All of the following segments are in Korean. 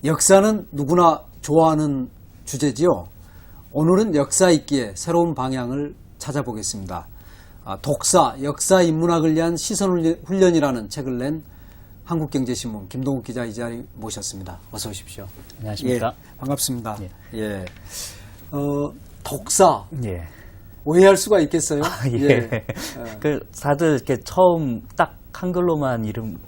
역사는 누구나 좋아하는 주제지요. 오늘은 역사 읽기의 새로운 방향을 찾아보겠습니다. 독사, 역사 인문학을 위한 시선훈련이라는 책을 낸 한국경제신문 김동욱 기자 이 자리 모셨습니다. 어서 오십시오. 안녕하십니까. 예, 반갑습니다. 예. 예. 독사. 예. 오해할 수가 있겠어요? 예. 다들 이렇게 처음 딱 한글로만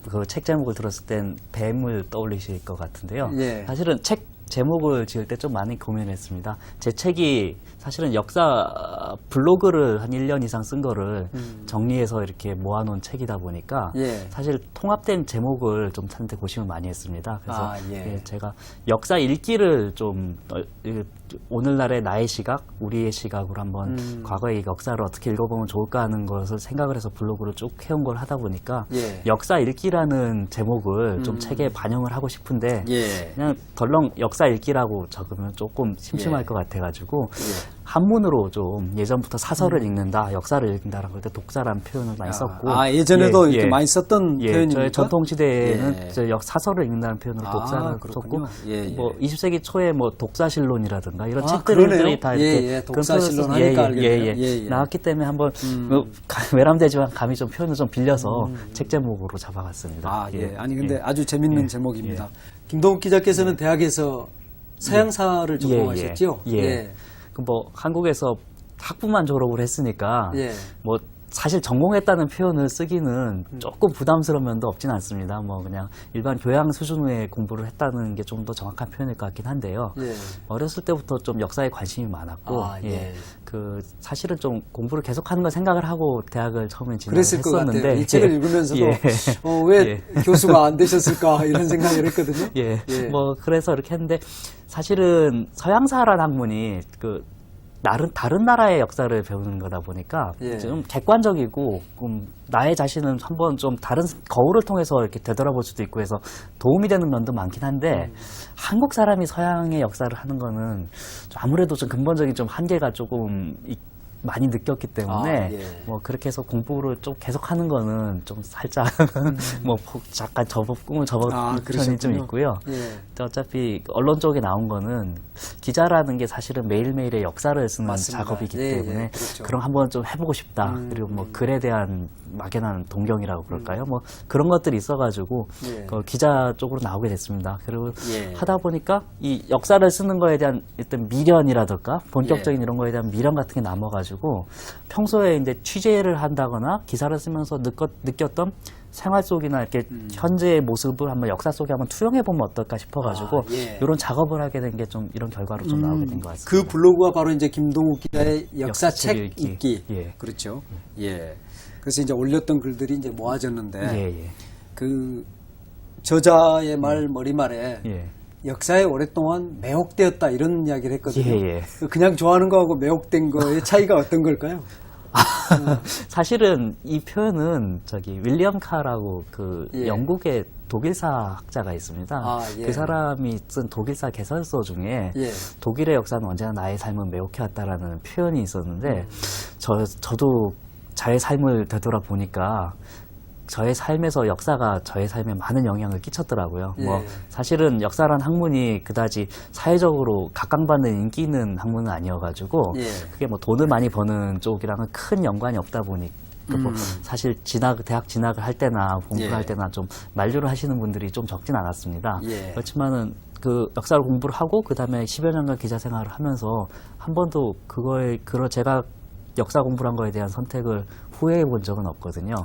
그 책 제목을 들었을 땐 뱀을 떠올리실 것 같은데요. 예. 사실은 책 제목을 지을 때 좀 많이 고민했습니다. 제 책이 사실은 역사 블로그를 한 1년 이상 쓴 거를 정리해서 이렇게 모아놓은 책이다 보니까 예. 사실 통합된 제목을 좀 찾는데 고심을 많이 했습니다. 그래서 예. 제가 역사 읽기를 좀 오늘날의 나의 시각, 우리의 시각으로 한번 과거의 역사를 어떻게 읽어보면 좋을까 하는 것을 생각을 해서 블로그를 쭉 해온 걸 하다 보니까 예. 역사 읽기라는 제목을 좀 책에 반영을 하고 싶은데 예. 그냥 덜렁 역사 읽기라고 적으면 조금 심심할 예. 것 같아가지고 예. 한문으로 좀 예전부터 사설을 읽는다, 역사를 읽는다라고 할 때 독사라는 표현을 많이 썼고 예전에도 이렇게 많이 썼던 표현입니까? 저희 전통시대에는 예. 사설을 읽는다는 표현으로 독사를 썼고 예, 예. 뭐 20세기 초에 뭐 독사실론이라든가 이런 그러네요. 책들이 다 이렇게 예, 예. 독사실론 하니까 알게 돼요. 예, 예. 나왔기 때문에 한번 외람되지만 감히 좀 표현을 좀 빌려서 책 제목으로 잡아갔습니다. 예. 아니 근데 아주 재밌는 제목입니다. 김동욱 기자께서는 대학에서 서양사를 전공하셨죠? 예. 뭐 한국에서 학부만 졸업을 했으니까 예. 뭐 사실 전공했다는 표현을 쓰기는 조금 부담스러운 면도 없진 않습니다. 뭐 그냥 일반 교양 수준의 공부를 했다는 게 좀 더 정확한 표현일 것 같긴 한데요. 예. 어렸을 때부터 좀 역사에 관심이 많았고, 예. 사실은 좀 공부를 계속하는 걸 생각을 하고 대학을 처음에 그랬을 것 같아요. 진학했었는데, 이 책을 읽으면서도 예. 왜 교수가 안 되셨을까 이런 생각을 했거든요. 예. 뭐 그래서 이렇게 했는데 사실은 서양사라는 학문이 다른 나라의 역사를 배우는 거다 보니까 좀 객관적이고 나의 자신은 한번 좀 다른 거울을 통해서 이렇게 되돌아볼 수도 있고 해서 도움이 되는 면도 많긴 한데 한국 사람이 서양의 역사를 하는 거는 좀 아무래도 좀 근본적인 좀 한계가 조금 많이 느꼈기 때문에 뭐 그렇게 해서 공부를 좀 계속하는 거는 좀 살짝 뭐 잠깐 꿈을 접은 편이 좀 있고요. 어차피 언론 쪽에 나온 거는 기자라는 게 사실은 매일매일의 역사를 쓰는 맞습니다. 작업이기 때문에 그렇죠. 그럼 한번 좀 해보고 싶다. 그리고 뭐 글에 대한 막연한 동경이라고 그럴까요? 뭐 그런 것들이 있어가지고 기자 쪽으로 나오게 됐습니다. 그리고 하다 보니까 이 역사를 쓰는 거에 대한 일단 미련이라든가 본격적인 이런 거에 대한 미련 같은 게 남아가지고 평소에 이제 취재를 한다거나 기사를 쓰면서 느꼈던 생활 속이나 이렇게 현재의 모습을 한번 역사 속에 한번 투영해 보면 어떨까 싶어가지고 이런 작업을 하게 된 게 좀 이런 결과로 좀 나오게 된 것 같습니다. 그 블로그가 바로 이제 김동욱 기자의 역사책 읽기. 그렇죠. 그래서 이제 올렸던 글들이 이제 모아졌는데 그 저자의 머리말에 역사에 오랫동안 매혹되었다 이런 이야기를 했거든요. 그냥 좋아하는 거하고 매혹된 거의 차이가 어떤 걸까요? 사실은 이 표현은 윌리엄 카라고 영국의 독일사 학자가 있습니다. 그 사람이 쓴 독일사 개설서 중에 독일의 역사는 언제나 나의 삶은 매혹해왔다라는 표현이 있었는데 저도 저의 삶을 되돌아보니까 저의 삶에서 역사가 저의 삶에 많은 영향을 끼쳤더라고요. 뭐 사실은 역사란 학문이 그다지 사회적으로 각광받는 인기 있는 학문은 아니어가지고 그게 뭐 돈을 많이 버는 쪽이랑은 큰 연관이 없다 보니 뭐 사실 대학 진학을 할 때나 공부를 할 때나 좀 만류를 하시는 분들이 좀 적진 않았습니다. 그렇지만은 그 역사를 공부를 하고 그 다음에 10여 년간 기자 생활을 하면서 한 번도 제가 역사 공부를 한 거에 대한 선택을 후회해 본 적은 없거든요.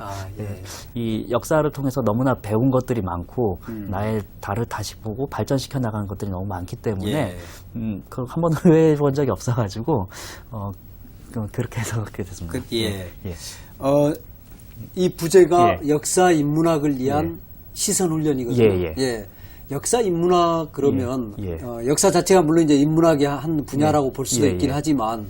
이 역사를 통해서 너무나 배운 것들이 많고 나의 달을 다시 보고 발전시켜 나가는 것들이 너무 많기 때문에 한 번도 후회해 본 적이 없어가지고 그렇게 해서 그렇게 됐습니다. 이 부제가 역사 인문학을 위한 시선 훈련이거든요. 역사 인문학 그러면 역사 자체가 물론 이제 인문학의 한 분야라고 볼 수도 있긴 하지만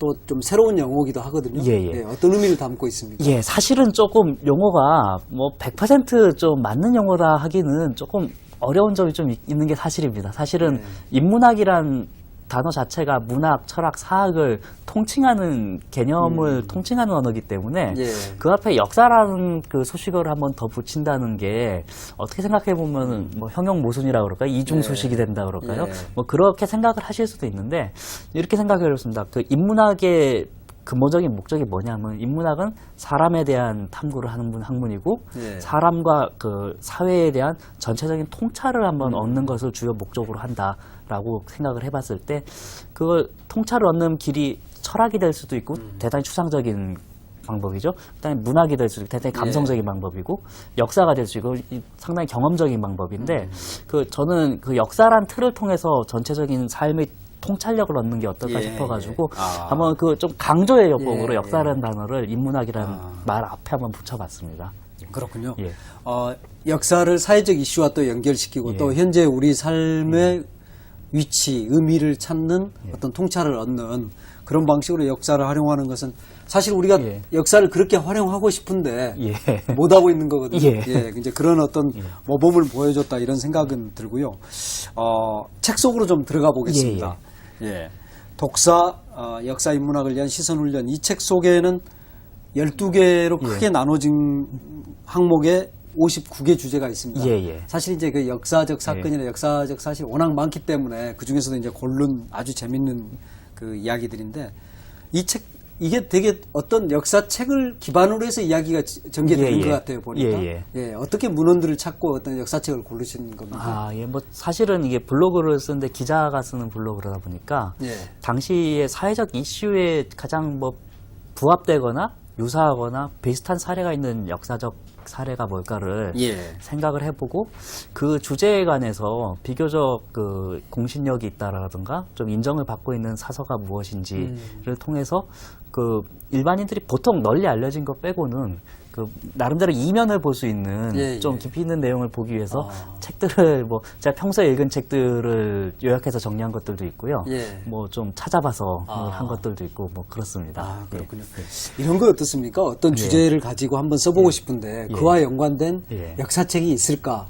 또 좀 새로운 용어기도 하거든요. 어떤 의미를 담고 있습니까? 사실은 조금 용어가 뭐 100% 맞는 용어다 하기는 조금 어려운 점이 좀 있는 게 사실입니다. 사실은 인문학이란 단어 자체가 문학, 철학, 사학을 통칭하는 개념을 통칭하는 언어이기 때문에 그 앞에 역사라는 그 소식어를 한번 더 붙인다는 게 어떻게 생각해 보면 뭐 형용모순이라고 그럴까요? 이중소식이 된다 그럴까요? 뭐 그렇게 생각을 하실 수도 있는데 이렇게 생각해 보겠습니다. 그 인문학의 근본적인 목적이 뭐냐면 인문학은 사람에 대한 탐구를 하는 학문이고 사람과 그 사회에 대한 전체적인 통찰을 한번 얻는 것을 주요 목적으로 한다라고 생각을 해봤을 때 그걸 통찰을 얻는 길이 철학이 될 수도 있고 대단히 추상적인 방법이죠. 그다음에 문학이 될 수도 있고 대단히 감성적인 방법이고 역사가 될 수 있고 상당히 경험적인 방법인데 그 저는 그 역사란 틀을 통해서 전체적인 삶의 통찰력을 얻는 게 어떨까 싶어가지고 한번 그 좀 강조의 요법으로 역사라는 단어를 인문학이라는 말 앞에 한번 붙여봤습니다. 그렇군요. 역사를 사회적 이슈와 또 연결시키고 또 현재 우리 삶의 위치, 의미를 찾는 어떤 통찰을 얻는 그런 방식으로 역사를 활용하는 것은 사실 우리가 역사를 그렇게 활용하고 싶은데 못하고 있는 거거든요. 이제 그런 어떤 모범을 보여줬다 이런 생각은 들고요. 책 속으로 좀 들어가 보겠습니다. 독사, 역사 인문학을 위한 시선훈련 이 책 속에는 12개로 크게 나눠진 항목에 59개 주제가 있습니다. 사실 이제 그 역사적 사건이나 역사적 사실이 워낙 많기 때문에 그 중에서도 이제 고른 아주 재밌는 그 이야기들인데 이 책, 이게 되게 어떤 역사책을 기반으로 해서 이야기가 전개되는 것 같아요, 보니까. 어떻게 문헌들을 찾고 어떤 역사책을 고르신 겁니까? 뭐 사실은 이게 블로그를 쓰는데 기자가 쓰는 블로그다 보니까 당시의 사회적 이슈에 가장 뭐 부합되거나 유사하거나 비슷한 사례가 있는 역사적 사례가 뭘까를 생각을 해보고 그 주제에 관해서 비교적 그 공신력이 있다라든가 좀 인정을 받고 있는 사서가 무엇인지를 통해서 그 일반인들이 보통 널리 알려진 것 빼고는 그 나름대로 이면을 볼 수 있는 좀 깊이 있는 내용을 보기 위해서 책들을 뭐 제가 평소에 읽은 책들을 요약해서 정리한 것들도 있고요. 뭐 좀 찾아봐서 한 것들도 있고 뭐 그렇습니다. 그렇군요. 이런 거 어떻습니까? 어떤 주제를 가지고 한번 써보고 싶은데 그와 연관된 역사책이 있을까?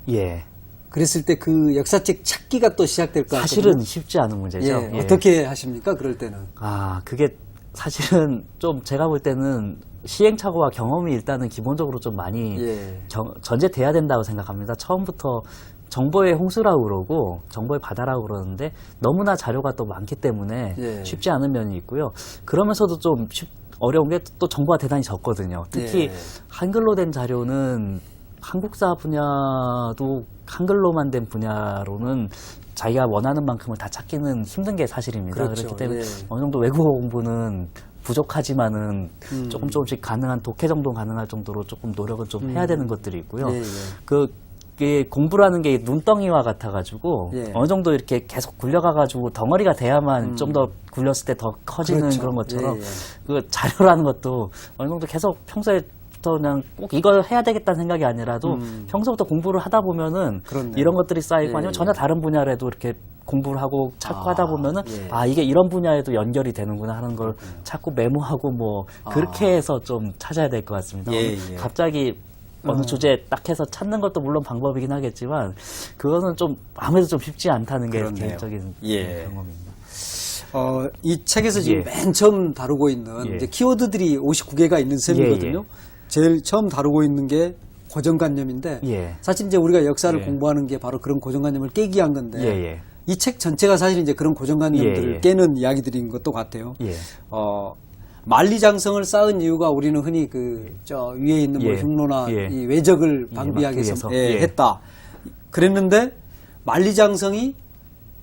그랬을 때 그 역사책 찾기가 또 시작될 것 같아요. 사실은 쉽지 않은 문제죠. 어떻게 하십니까? 그럴 때는? 그게 사실은 좀 제가 볼 때는 시행착오와 경험이 일단은 기본적으로 좀 많이 전제돼야 된다고 생각합니다. 처음부터 정보의 홍수라고 그러고 정보의 바다라고 그러는데 너무나 자료가 또 많기 때문에 쉽지 않은 면이 있고요. 그러면서도 좀 어려운 게 또 정보가 대단히 적거든요. 특히 한글로 된 자료는 한국사 분야도 한글로만 된 분야로는 자기가 원하는 만큼을 다 찾기는 힘든 게 사실입니다. 그렇기 때문에 어느 정도 외국어 공부는 부족하지만은 조금씩 가능한 독해 정도 가능할 정도로 조금 노력은 좀 해야 되는 것들이 있고요. 그게 공부라는 게 눈덩이와 같아가지고 어느 정도 이렇게 계속 굴려가가지고 덩어리가 돼야만 좀 더 굴렸을 때 더 커지는 그런 것처럼 그 자료라는 것도 어느 정도 계속 평소에 그냥 꼭 이걸 해야 되겠다는 생각이 아니라도 평소부터 공부를 하다 보면은 이런 것들이 쌓이고 아니면 전혀 다른 분야라도 이렇게 공부를 하고 찾고 하다 보면은 이게 이런 분야에도 연결이 되는구나 하는 걸 찾고 메모하고 뭐 그렇게 해서 좀 찾아야 될 것 같습니다. 갑자기 어느 주제에 딱 해서 찾는 것도 물론 방법이긴 하겠지만 그거는 좀 아무래도 좀 쉽지 않다는 게 개인적인 경험입니다. 이 책에서 지금 맨 처음 다루고 있는 이제 키워드들이 59개가 있는 셈이거든요. 제일 처음 다루고 있는 게 고정관념인데 사실 이제 우리가 역사를 공부하는 게 바로 그런 고정관념을 깨기 위한 건데 이 책 전체가 사실 이제 그런 고정관념들을 깨는 이야기들인 것도 같아요. 만리장성을 쌓은 이유가 우리는 흔히 그 저 위에 있는 뭐 흉노나 이 외적을 방비하기 위해서 했다. 그랬는데 만리장성이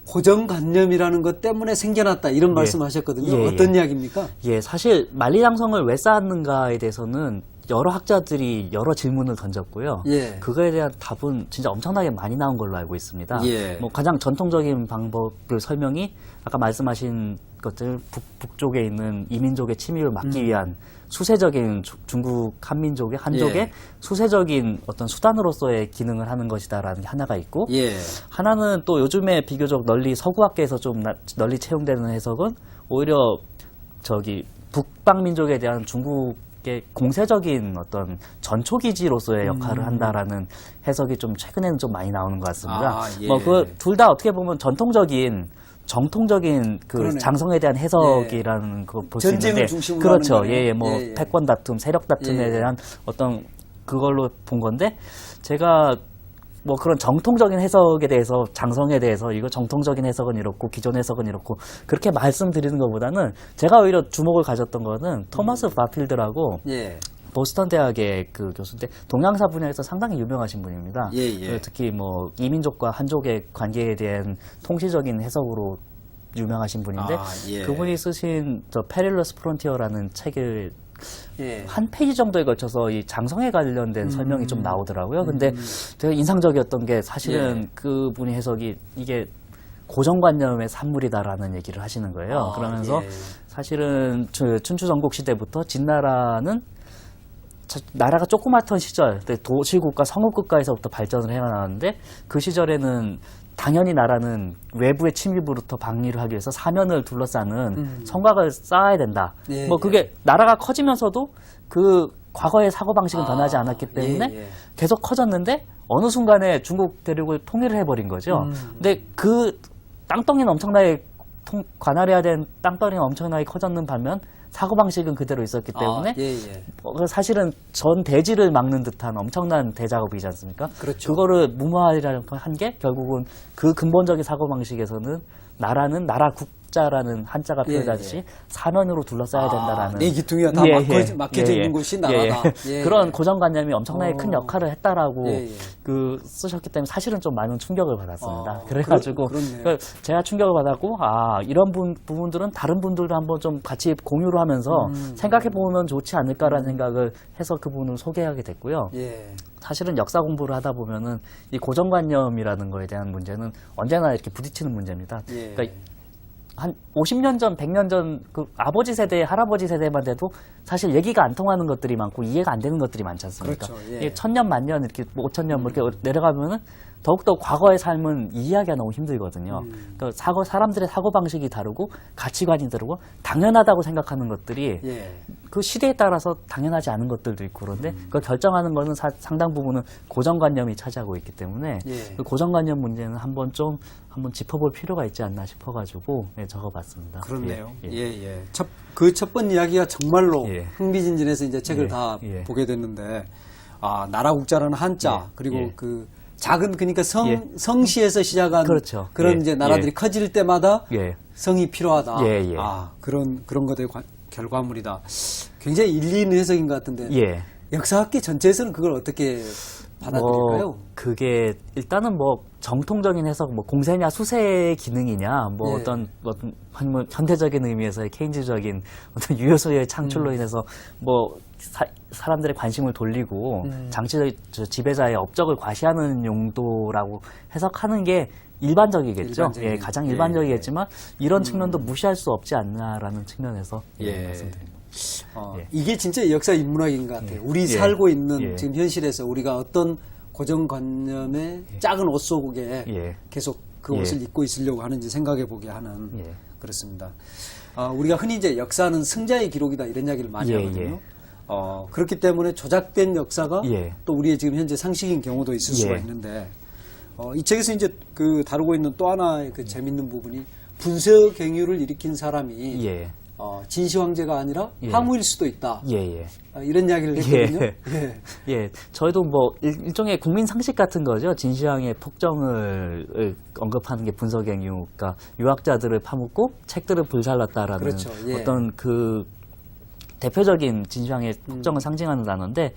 고정관념이라는 것 때문에 생겨났다 이런 말씀하셨거든요. 어떤 이야기입니까? 사실 만리장성을 왜 쌓았는가에 대해서는 여러 학자들이 여러 질문을 던졌고요. 그거에 대한 답은 진짜 엄청나게 많이 나온 걸로 알고 있습니다. 뭐 가장 전통적인 방법을 설명이 아까 말씀하신 것들 북쪽에 있는 이민족의 침입을 막기 위한 수세적인 중국 한민족의 한족의 수세적인 어떤 수단으로서의 기능을 하는 것이다라는 게 하나가 있고 하나는 또 요즘에 비교적 널리 서구학계에서 좀 널리 채용되는 해석은 오히려 저기 북방 민족에 대한 중국의 공세적인 어떤 전초기지로서의 역할을 한다라는 해석이 좀 최근에는 좀 많이 나오는 것 같습니다. 뭐 그 둘 다 어떻게 보면 전통적인 정통적인 그 그러네요. 장성에 대한 해석이라는 거 볼 수 있는데 전쟁을 중심으로 그렇죠. 하는 거네요. 예, 뭐 예, 예. 패권 다툼, 세력 다툼에 예, 예. 대한 어떤 그걸로 본 건데 제가 뭐 그런 정통적인 해석에 대해서 장성에 대해서 이거 정통적인 해석은 이렇고 기존 해석은 이렇고 그렇게 말씀드리는 것보다는 제가 오히려 주목을 가졌던 거는 토마스 바필드라고 예. 보스턴 대학의 그 교수인데 동양사 분야에서 상당히 유명하신 분입니다. 예, 예. 특히 뭐 이민족과 한족의 관계에 대한 통시적인 해석으로 유명하신 분인데 아, 예. 그분이 쓰신 저 페릴러스 프론티어라는 책을 예. 한 페이지 정도에 걸쳐서 이 장성에 관련된 설명이 좀 나오더라고요. 근데 되게 인상적이었던 게 사실은 예. 그분의 해석이 이게 고정관념의 산물이다라는 얘기를 하시는 거예요. 아, 그러면서 예. 사실은 춘추 전국 시대부터 진나라는 나라가 조그맣던 시절, 도시국가, 성읍국가에서부터 발전을 해나가는데 그 시절에는 당연히 나라는 외부의 침입으로부터 방위를 하기 위해서 사면을 둘러싸는 성곽을 쌓아야 된다. 예, 뭐 그게 예. 나라가 커지면서도 그 과거의 사고방식은 변하지 않았기 때문에 예, 예. 계속 커졌는데 어느 순간에 중국 대륙을 통일을 해버린 거죠. 근데 그 땅덩이는 엄청나게 관할해야 되는 땅덩이는 엄청나게 커졌는 반면 사고방식은 그대로 있었기 때문에 예, 예. 사실은 전 대지를 막는 듯한 엄청난 대작업이지 않습니까? 그렇죠. 그거를 무마하려는 한 게 결국은 그 근본적인 사고방식에서는 나라는 나라 국자라는 한자가 예, 표현하듯이 예. 사면으로 둘러싸야 된다라는 내 기둥이가 다 막혀져 있는 곳이 나라다. 예, 그런 예. 고정관념이 엄청나게 큰 역할을 했다라고 예, 예. 그 쓰셨기 때문에 사실은 좀 많은 충격을 받았습니다. 아, 그래가지고 그렇네요. 그러니까 제가 충격을 받았고 이런 부분들은 다른 분들도 한번 좀 같이 공유를 하면서 생각해 보면 좋지 않을까라는 생각을 해서 그분을 소개하게 됐고요. 예. 사실은 역사 공부를 하다 보면은 이 고정관념이라는 거에 대한 문제는 언제나 이렇게 부딪히는 문제입니다. 예. 그러니까 한 50년 전, 100년 전 그 아버지 세대, 할아버지 세대만 돼도 사실 얘기가 안 통하는 것들이 많고 이해가 안 되는 것들이 많지 않습니까? 그렇죠. 예. 이게 1000년, 만년 이렇게 뭐 5000년 뭐 이렇게 내려가면은 더욱더 과거의 삶은 이해하기가 너무 힘들거든요. 그러니까 사람들의 사고방식이 다르고 가치관이 다르고 당연하다고 생각하는 것들이 예. 그 시대에 따라서 당연하지 않은 것들도 있고 그런데 그걸 결정하는 거는 상당 부분은 고정관념이 차지하고 있기 때문에 예. 그 고정관념 문제는 한번 짚어볼 필요가 있지 않나 싶어가지고 적어봤습니다. 그렇네요. 예, 예, 예. 예. 그 첫 번 이야기가 정말로 예. 흥미진진해서 이제 책을 예, 다 예. 보게 됐는데, 나라국자라는 한자, 예, 그리고 예. 그 작은, 그러니까 예. 성시에서 시작한 그렇죠. 그런 예, 이제 나라들이 예. 커질 때마다 예. 성이 필요하다. 예, 예. 그런 것의 결과물이다. 굉장히 일리 있는 해석인 것 같은데, 예. 역사학계 전체에서는 그걸 어떻게 받아들일까요? 그게 일단은 뭐 정통적인 해석, 뭐 공세냐 수세의 기능이냐, 뭐 예. 어떤 아니면 현대적인 의미에서의 케인즈적인 어떤 유효소의 창출로 인해서 뭐 사람들의 관심을 돌리고 지배자의 업적을 과시하는 용도라고 해석하는 게 일반적이겠죠. 예, 가장 일반적이겠지만 이런 측면도 무시할 수 없지 않나라는 측면에서 말씀드립니다. 예. 이게 진짜 역사 인문학인 것 같아요. 우리 예. 살고 있는 예. 지금 현실에서 우리가 어떤 고정관념의 작은 옷 속에 예. 계속 그 예. 옷을 입고 있으려고 하는지 생각해 보게 하는 예. 그렇습니다. 우리가 흔히 이제 역사는 승자의 기록이다 이런 이야기를 많이 예, 하거든요. 그렇기 때문에 조작된 역사가 예. 또 우리의 지금 현재 상식인 경우도 있을 수가 예. 있는데 이 책에서 이제 그 다루고 있는 또 하나의 그 재밌는 부분이 분서갱유를 일으킨 사람이 예. 진시 황제가 아니라 예. 항우일 수도 있다. 예. 이런 이야기를 했거든요. 예. 예, 저희도 뭐 일종의 국민 상식 같은 거죠. 진시황의 폭정을 언급하는 게 분서갱유, 그러니까 유학자들을 파묻고 책들을 불살랐다라는 그렇죠. 예. 어떤 그 대표적인 진시황의 폭정을 상징하는 단어인데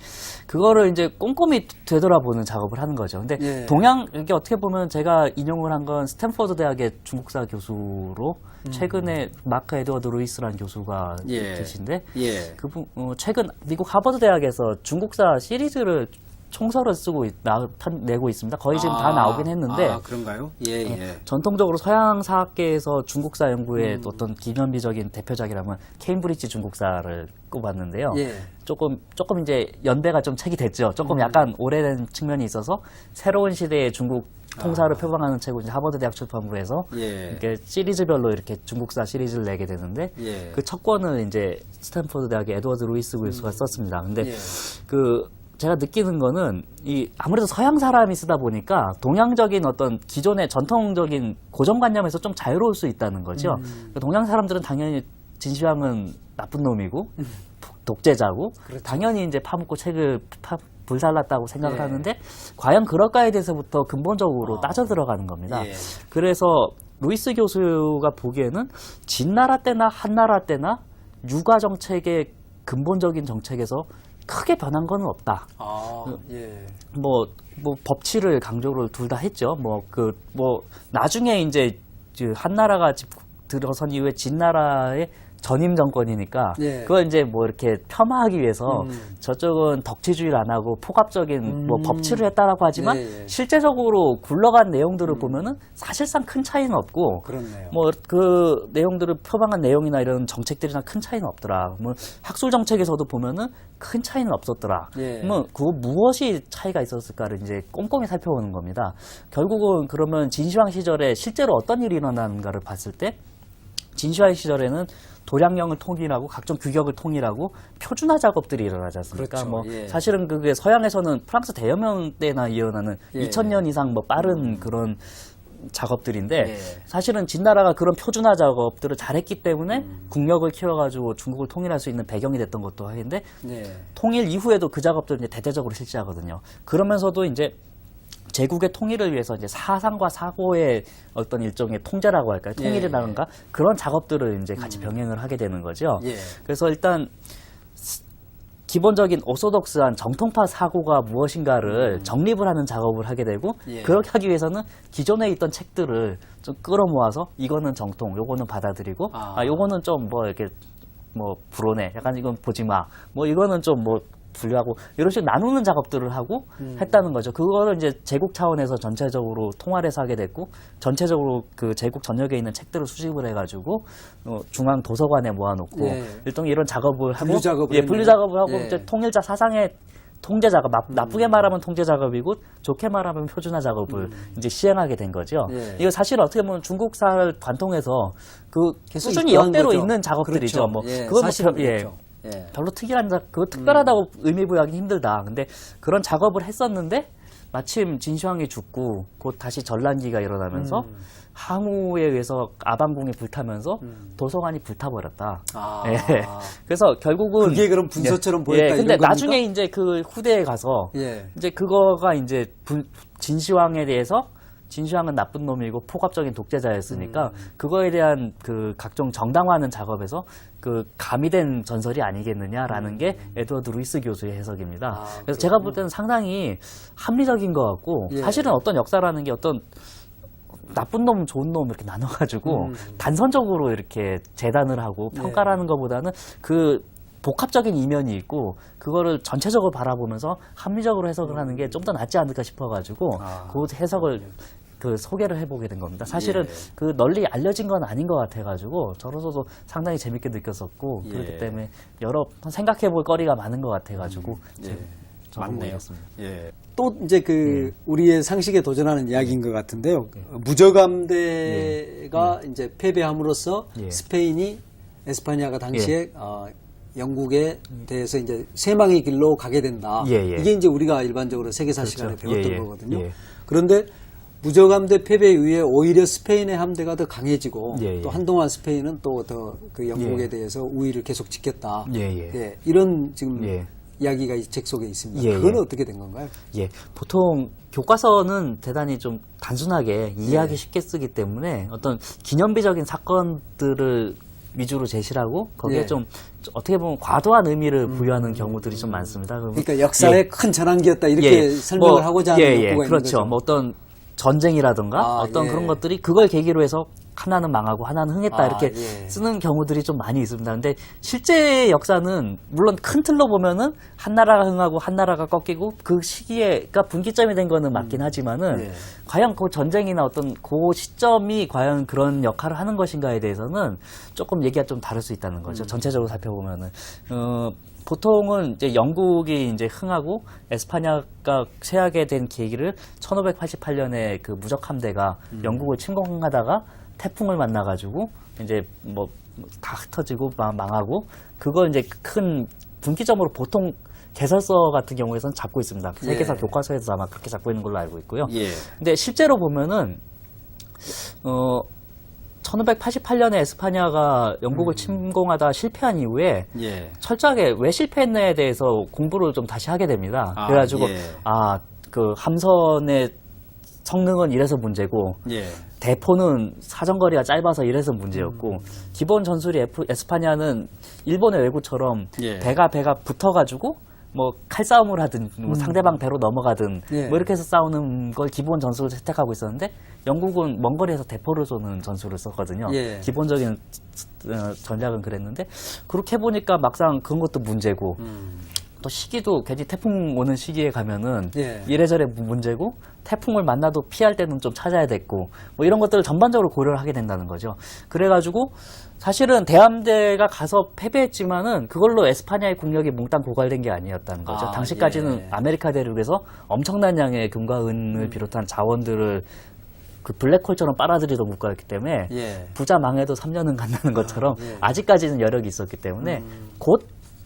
그거를 이제 꼼꼼히 되돌아보는 작업을 하는 거죠. 근데 예. 이게 어떻게 보면 제가 인용을 한 건 스탠퍼드 대학의 중국사 교수로 최근에 마크 에드워드 루이스라는 교수가 예. 계신데 예. 그분 최근 미국 하버드 대학에서 중국사 시리즈를 총서를 내고 있습니다. 거의 지금 다 나오긴 했는데 그런가요? 예. 전통적으로 서양 사학계에서 중국사 연구의 어떤 기념비적인 대표작이라면 케임브리지 중국사를 꼽았는데요. 예. 조금 이제 연대가 좀 책이 됐죠. 조금 약간 오래된 측면이 있어서 새로운 시대의 중국 통사를 표방하는 책을 이제 하버드 대학 출판부로 해서 예. 이렇게 시리즈별로 이렇게 중국사 시리즈를 내게 되는데 예. 그 첫 권을 이제 스탠퍼드 대학의 에드워드 루이스 교수가 썼습니다. 근데 예. 그 제가 느끼는 거는 아무래도 서양 사람이 쓰다 보니까 동양적인 어떤 기존의 전통적인 고정관념에서 좀 자유로울 수 있다는 거죠. 동양 사람들은 당연히 진시황은 나쁜 놈이고 독재자고 그렇죠. 당연히 이제 파묻고 책을 불살랐다고 생각을 하는데 과연 그럴까에 대해서부터 근본적으로 따져 들어가는 겁니다. 그래서 루이스 교수가 보기에는 진나라 때나 한나라 때나 육아 정책의 근본적인 정책에서 크게 변한 건 없다. 뭐 법치를 강조를 둘 다 했죠. 나중에 이제 한나라가 들어선 이후에 진나라의 전임 정권이니까 그걸 이제 뭐 이렇게 폄하하기 위해서 저쪽은 덕치주의를 안 하고 포갑적인 뭐 법치를 했다라고 하지만 실제적으로 굴러간 내용들을 보면은 사실상 큰 차이는 없고 그렇네요. 뭐 그 내용들을 표방한 내용이나 이런 정책들이나 큰 차이는 없더라. 뭐 학술 정책에서도 보면은 큰 차이는 없었더라. 뭐 그 무엇이 차이가 있었을까를 이제 꼼꼼히 살펴보는 겁니다. 결국은 그러면 진시황 시절에 실제로 어떤 일이 일어나는가를 봤을 때 진시황 시절에는 도량령을 통일하고 각종 규격을 통일하고 표준화 작업들이 일어나지 않습니까? 그렇죠. 사실은 그게 서양에서는 프랑스 대혁명 때나 일어나는 2000년 이상 뭐 빠른 그런 작업들인데 사실은 진나라가 그런 표준화 작업들을 잘했기 때문에 국력을 키워가지고 중국을 통일할 수 있는 배경이 됐던 것도 하는데 통일 이후에도 그 작업들을 이제 대대적으로 실시하거든요. 그러면서도 이제 제국의 통일을 위해서 이제 사상과 사고의 어떤 일종의 통제라고 할까요? 통일이라든가 그런 작업들을 이제 같이 병행을 하게 되는 거죠. 그래서 일단 기본적인 오소독스한 정통파 사고가 무엇인가를 정립을 하는 작업을 하게 되고 그렇게 하기 위해서는 기존에 있던 책들을 좀 끌어모아서 이거는 정통, 요거는 받아들이고 요거는 좀 뭐 이렇게 뭐 불온해, 약간 이건 보지 마, 뭐 이거는 좀 뭐 분류하고 이런 식으로 나누는 작업들을 하고 했다는 거죠. 그거를 이제 제국 차원에서 전체적으로 통할해서 하게 됐고 전체적으로 그 제국 전역에 있는 책들을 수집을 해가지고 중앙 도서관에 모아놓고 일종 이런 작업을 하고 분류 작업을 하고 이제 통일자 사상의 통제 작업, 나쁘게 말하면 통제 작업이고 좋게 말하면 표준화 작업을 이제 시행하게 된 거죠. 이거 사실 어떻게 보면 중국사를 관통해서 그 수준이 역대로 있는 작업들이죠. 뭐 그건 뭐 별로 그거 특별하다고 의미 부여하기 힘들다. 근데 그런 작업을 했었는데 마침 진시황이 죽고 곧 다시 전란기가 일어나면서 항우에 의해서 아방궁이 불타면서 도서관이 불타버렸다. 그래서 결국은 그게 그럼 분서처럼 보였다. 근데 나중에 이제 그 후대에 가서 이제 그거가 이제 진시황에 대해서 진시황은 나쁜 놈이고 포갑적인 독재자였으니까 그거에 대한 그 각종 정당화하는 작업에서 그 가미된 전설이 아니겠느냐라는 게 에드워드 루이스 교수의 해석입니다. 그래서 제가 볼 때는 상당히 합리적인 것 같고 사실은 어떤 역사라는 게 어떤 나쁜 놈, 좋은 놈 이렇게 나눠가지고 단선적으로 이렇게 재단을 하고 평가를 하는 것보다는 그 복합적인 이면이 있고 그거를 전체적으로 바라보면서 합리적으로 해석을 하는 게 좀 더 낫지 않을까 싶어가지고 그 해석을 그 소개를 해보게 된 겁니다. 사실은 그 널리 알려진 건 아닌 것 같아가지고 저로서도 상당히 재밌게 느꼈었고 그렇기 때문에 여러 생각해볼 거리가 많은 것 같아가지고 맞네요. 또 이제 그 우리의 상식에 도전하는 이야기인 것 같은데요. 무저감대가 이제 패배함으로써 스페인이 에스파냐가 당시에 영국에 대해서 이제 쇠망의 길로 가게 된다. 이게 이제 우리가 일반적으로 세계사 시간에 배웠던 거거든요. 그런데 무저감대 패배에 의해 오히려 스페인의 함대가 더 강해지고 또 한동안 스페인은 또 더 그 영국에 대해서 우위를 계속 지켰다. 이런 지금 이야기가 이 책 속에 있습니다. 그건 어떻게 된 건가요? 보통 교과서는 대단히 좀 단순하게 이해하기 쉽게 쓰기 때문에 어떤 기념비적인 사건들을 위주로 제시를 하고 거기에 좀 어떻게 보면 과도한 의미를 부여하는 경우들이 좀 많습니다. 그러니까 역사의 큰 전환기였다 이렇게 설명을 하고자 하는 욕구가 있는 거죠. 뭐 어떤 전쟁이라든가 어떤 그런 것들이 그걸 계기로 해서 하나는 망하고 하나는 흥했다 이렇게 쓰는 경우들이 좀 많이 있습니다. 근데 실제 역사는 물론 큰 틀로 보면은 한 나라가 흥하고 한 나라가 꺾이고 그 시기에 그러니까 분기점이 된 거는 맞긴 하지만은 과연 그 전쟁이나 어떤 그 시점이 과연 그런 역할을 하는 것인가에 대해서는 조금 얘기가 좀 다를 수 있다는 거죠. 전체적으로 살펴보면은 보통은 이제 영국이 이제 흥하고 에스파냐가 쇠하게 된 계기를 1588년에 그 무적 함대가 영국을 침공하다가 태풍을 만나가지고 이제 뭐 다 흩어지고 망하고 그걸 이제 큰 분기점으로 보통 개설서 같은 경우에서는 잡고 있습니다. 세계사 예. 교과서에서 아마 그렇게 잡고 있는 걸로 알고 있고요. 예. 근데 실제로 보면은 1588년에 에스파냐가 영국을 침공하다 실패한 이후에 예. 철저하게 왜 실패했냐에 대해서 공부를 좀 다시 하게 됩니다. 그래가지고 예. 그 함선의 성능은 이래서 문제고 예. 대포는 사정거리가 짧아서 이래서 문제였고 기본 전술이 에스파냐는 일본의 왜구처럼 예. 배가 붙어가지고 뭐 칼싸움을 하든 뭐 상대방 배로 넘어가든 예. 뭐 이렇게 해서 싸우는 걸 기본 전술을 채택하고 있었는데 영국은 먼 거리에서 대포를 쏘는 전술을 썼거든요. 예. 기본적인 전략은 그랬는데 그렇게 해보니까 막상 그런 것도 문제고 또 시기도 괜히 태풍 오는 시기에 가면은 예. 이래저래 문제고 태풍을 만나도 피할 때는 좀 찾아야 됐고 뭐 이런 것들을 전반적으로 고려를 하게 된다는 거죠. 그래가지고 사실은 대함대가 가서 패배했지만은 그걸로 에스파냐의 국력이 몽땅 고갈된 게 아니었다는 거죠. 당시까지는 예. 아메리카 대륙에서 엄청난 양의 금과 은을 비롯한 자원들을 그 블랙홀처럼 빨아들이던 국가였기 때문에 예. 부자 망해도 3년은 간다는 것처럼 예. 아직까지는 여력이 있었기 때문에 곧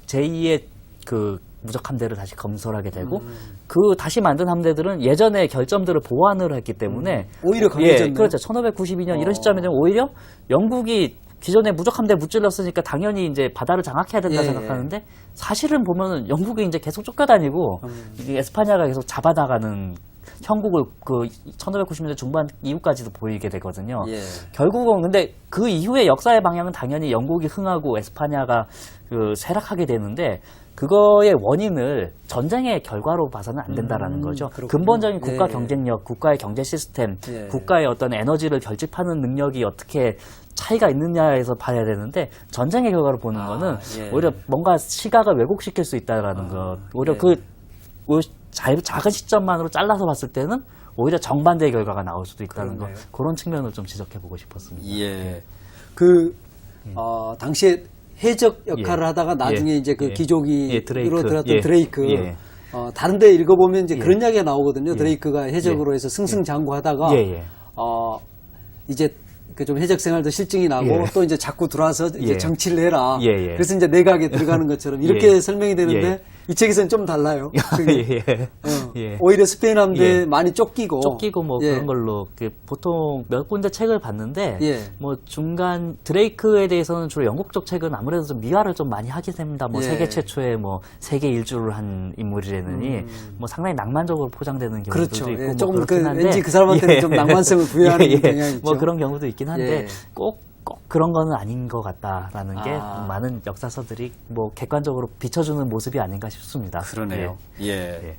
제2의 그 무적 함대를 다시 건설하게 되고 그 다시 만든 함대들은 예전의 결점들을 보완을 했기 때문에 오히려 강해졌네요. 예, 그렇죠. 1592년 이런 시점에는 오히려 영국이 기존에 무적 함대 무찔렀으니까 당연히 이제 바다를 장악해야 된다 예, 생각하는데 사실은 보면은 영국이 이제 계속 쫓겨다니고 이게 에스파냐가 계속 잡아나가는 형국을 그 1590년대 중반 이후까지도 보이게 되거든요. 예. 결국은 근데 그 이후의 역사의 방향은 당연히 영국이 흥하고 에스파냐가 그 쇠락하게 되는데 그거의 원인을 전쟁의 결과로 봐서는 안 된다라는 거죠. 그렇군요. 근본적인 국가 예. 경쟁력, 국가의 경제 시스템, 예. 국가의 어떤 에너지를 결집하는 능력이 어떻게 차이가 있느냐에서 봐야 되는데 전쟁의 결과로 보는 거는 예. 오히려 뭔가 시각을 왜곡시킬 수 있다라는 것. 오히려 예. 작은 시점만으로 잘라서 봤을 때는 오히려 정반대의 결과가 나올 수도 있다는 것. 그러네요. 그런 측면을 좀 지적해보고 싶었습니다. 예. 당시에 해적 역할을 예. 하다가 나중에 예. 이제 그 예. 기조기로 예, 드레이크. 들었던 예. 드레이크. 예. 다른 데 읽어보면 이제 예. 그런 이야기가 나오거든요. 드레이크가 해적으로 해서 승승장구하다가 예, 예. 이제 그 좀 해적 생활도 실증이 나고 예. 또 이제 자꾸 들어와서 이제 예. 정치를 해라. 예, 예. 그래서 이제 내각에 들어가는 것처럼 이렇게 예. 설명이 되는데 예. 이 책에서는 좀 달라요. 그게. 예. 예. 오히려 스페인 함대 예. 많이 쫓기고 뭐 예. 그런 걸로 보통 몇 군데 책을 봤는데 예. 뭐 중간 드레이크에 대해서는 주로 영국 쪽 책은 아무래도 좀 미화를 좀 많이 하게 됩니다. 뭐 예. 세계 최초의 뭐 세계 일주를 한 인물이라느니 뭐 상당히 낭만적으로 포장되는 경우도 그렇죠. 있고 예. 뭐 조금 그렇긴 한데 왠지 그 사람한테는 좀 낭만성을 부여하는 경향이 있죠. 뭐 그런 경우도 있긴 한데 예. 꼭 그런 거는 아닌 것 같다라는 게 아. 많은 역사서들이 뭐 객관적으로 비춰주는 모습이 아닌가 싶습니다. 그러네요. 예. 예. 예.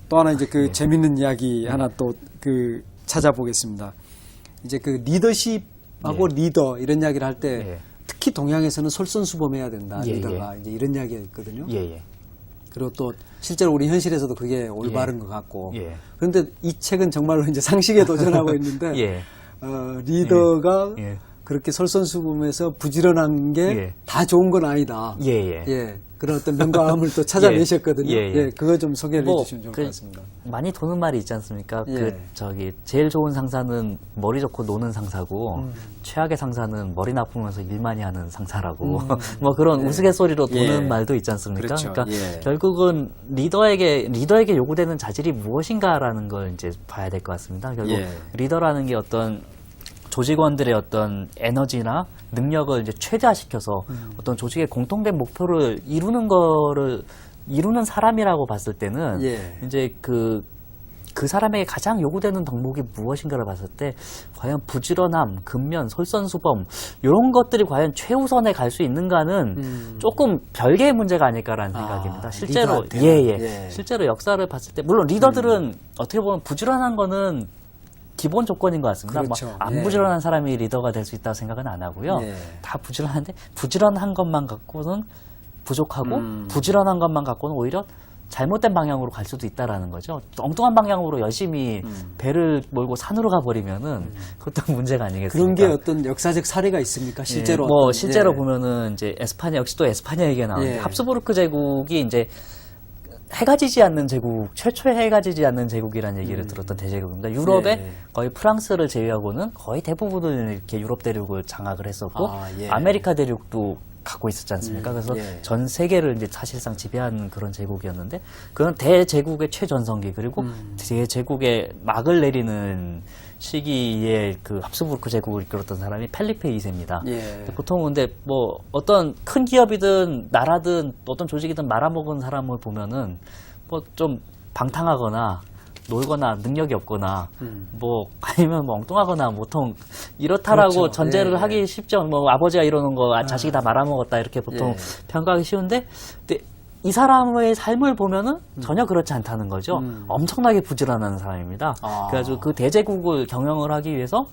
또 하나 이제 그 재밌는 이야기 하나 또 그 찾아보겠습니다. 이제 그 리더십하고 리더 이런 이야기를 할 때 예. 특히 동양에서는 솔선수범해야 된다. 예, 리더가 이제 이런 이야기가 있거든요. 예, 예. 그리고 또 실제로 우리 현실에서도 그게 올바른 것 같고. 예. 그런데 이 책은 정말로 이제 상식에 도전하고 있는데 예. 리더가 예. 그렇게 솔선수범해서 부지런한 게 다 예. 좋은 건 아니다. 예, 예. 예. 그런 어떤 명감을 또 찾아내셨거든요. 예, 예. 그거 좀 소개를 뭐, 해주시면 좋을 것 같습니다. 많이 도는 말이 있지 않습니까? 예. 제일 좋은 상사는 머리 좋고 노는 상사고, 최악의 상사는 머리 나쁘면서 일 많이 하는 상사라고, 뭐 그런 우스갯소리로 도는 예. 말도 있지 않습니까? 그렇죠. 러니까 예. 결국은 리더에게 요구되는 자질이 무엇인가라는 걸 이제 봐야 될 것 같습니다. 결국 예. 리더라는 게 어떤 조직원들의 어떤 에너지나 능력을 이제 최대화시켜서 어떤 조직의 공통된 목표를 이루는 사람이라고 봤을 때는 예. 이제 그 사람에게 가장 요구되는 덕목이 무엇인가를 봤을 때 과연 부지런함, 근면, 솔선수범 이런 것들이 과연 최우선에 갈 수 있는가는 조금 별개의 문제가 아닐까라는 생각입니다. 실제로 리더한테는. 예. 실제로 역사를 봤을 때 물론 리더들은 어떻게 보면 부지런한 거는 기본 조건인 것 같습니다. 그렇죠. 뭐 안 예. 부지런한 사람이 리더가 될 수 있다고 생각은 안 하고요. 예. 다 부지런한데 부지런한 것만 갖고는 부족하고 부지런한 것만 갖고는 오히려 잘못된 방향으로 갈 수도 있다라는 거죠. 엉뚱한 방향으로 열심히 배를 몰고 산으로 가버리면은 그것도 문제가 아니겠습니까? 그런 게 어떤 역사적 사례가 있습니까? 실제로. 예, 뭐 어떤, 실제로 예. 보면은 이제 에스파냐 역시 또 에스파냐 얘기가 나오는데 예. 합스부르크 제국이 이제 해가 지지 않는 제국, 최초의 해가 지지 않는 제국이라는 얘기를 들었던 대제국입니다. 유럽에 예. 거의 프랑스를 제외하고는 거의 대부분을 이렇게 유럽 대륙을 장악을 했었고, 아, 예. 아메리카 대륙도 갖고 있었지 않습니까? 그래서 전 세계를 이제 사실상 지배한 그런 제국이었는데 그런 대제국의 최전성기 그리고 대제국의 막을 내리는 시기에 그 합스부르크 제국을 이끌었던 사람이 펠리페 2세입니다. 보통 근데 뭐 어떤 큰 기업이든 나라든 어떤 조직이든 말아먹은 사람을 보면은 뭐 좀 방탕하거나 놀거나 능력이 없거나 뭐 아니면 뭐 엉뚱하거나 보통 이렇다라고 그렇죠. 전제를 하기 쉽죠. 뭐 아버지가 이러는 거 자식이 다 말아먹었다 이렇게 보통 평가하기 쉬운데 근데 이 사람의 삶을 보면은 전혀 그렇지 않다는 거죠. 엄청나게 부지런한 사람입니다. 그래가지고 그 대제국을 경영을 하기 위해서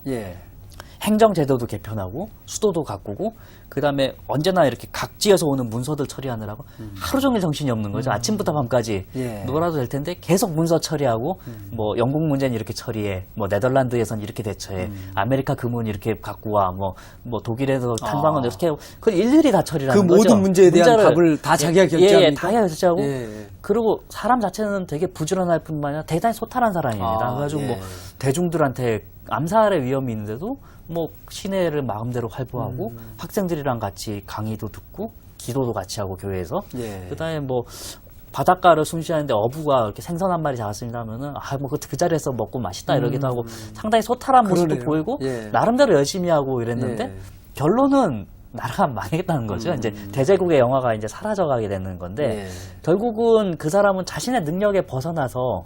행정제도도 개편하고 수도도 가꾸고 그 다음에 언제나 이렇게 각지에서 오는 문서들 처리하느라고 하루 종일 정신이 없는 거죠. 아침부터 밤까지 놀아도 될 텐데 계속 문서 처리하고 뭐 영국 문제는 이렇게 처리해, 뭐 네덜란드에선 이렇게 대처해, 아메리카 금은 이렇게 갖고 와, 뭐 독일에서 탄광은 이렇게 그걸 일일이 다 처리를 하는 그 거죠. 모든 문제에 대한 답을 다 자기가 결정합니까? 다 결정하고 그리고 사람 자체는 되게 부지런할 뿐만 아니라 대단히 소탈한 사람입니다. 그래가지고 뭐 대중들한테 암살의 위험이 있는데도 뭐 시내를 마음대로 활보하고 학생들이랑 같이 강의도 듣고 기도도 같이 하고 교회에서 그다음에 뭐 바닷가를 숨쉬는데 어부가 이렇게 생선 한 마리 잡았습니다 하면은 뭐 그 자리에서 먹고 맛있다 이러기도 하고 상당히 소탈한 모습도 보이고 나름대로 열심히 하고 이랬는데 결론은 나라가 망했다는 거죠. 이제 대제국의 영화가 이제 사라져가게 되는 건데 결국은 그 사람은 자신의 능력에 벗어나서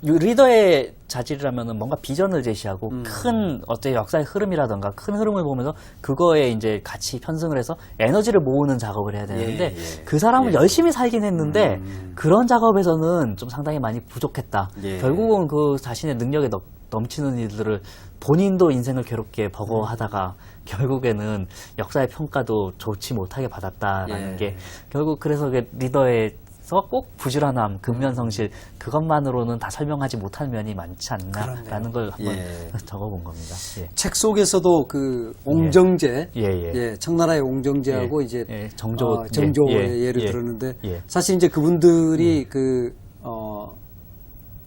리더의 자질이라면은 뭔가 비전을 제시하고 큰 어떤 역사의 흐름이라던가 큰 흐름을 보면서 그거에 이제 같이 편승을 해서 에너지를 모으는 작업을 해야 되는데 그 사람은 열심히 살긴 했는데 그런 작업에서는 좀 상당히 많이 부족했다. 결국은 그 자신의 능력에 넘치는 일들을 본인도 인생을 괴롭게 버거워하다가 결국에는 역사의 평가도 좋지 못하게 받았다라는 게 결국 그래서 리더의 꼭 부지런함, 근면성실 그것만으로는 다 설명하지 못한 면이 많지 않나라는 걸 한번 적어본 겁니다. 책 속에서도 그 옹정제, 청나라의 옹정제하고 이제 정조의 예를 들었는데 사실 이제 그분들이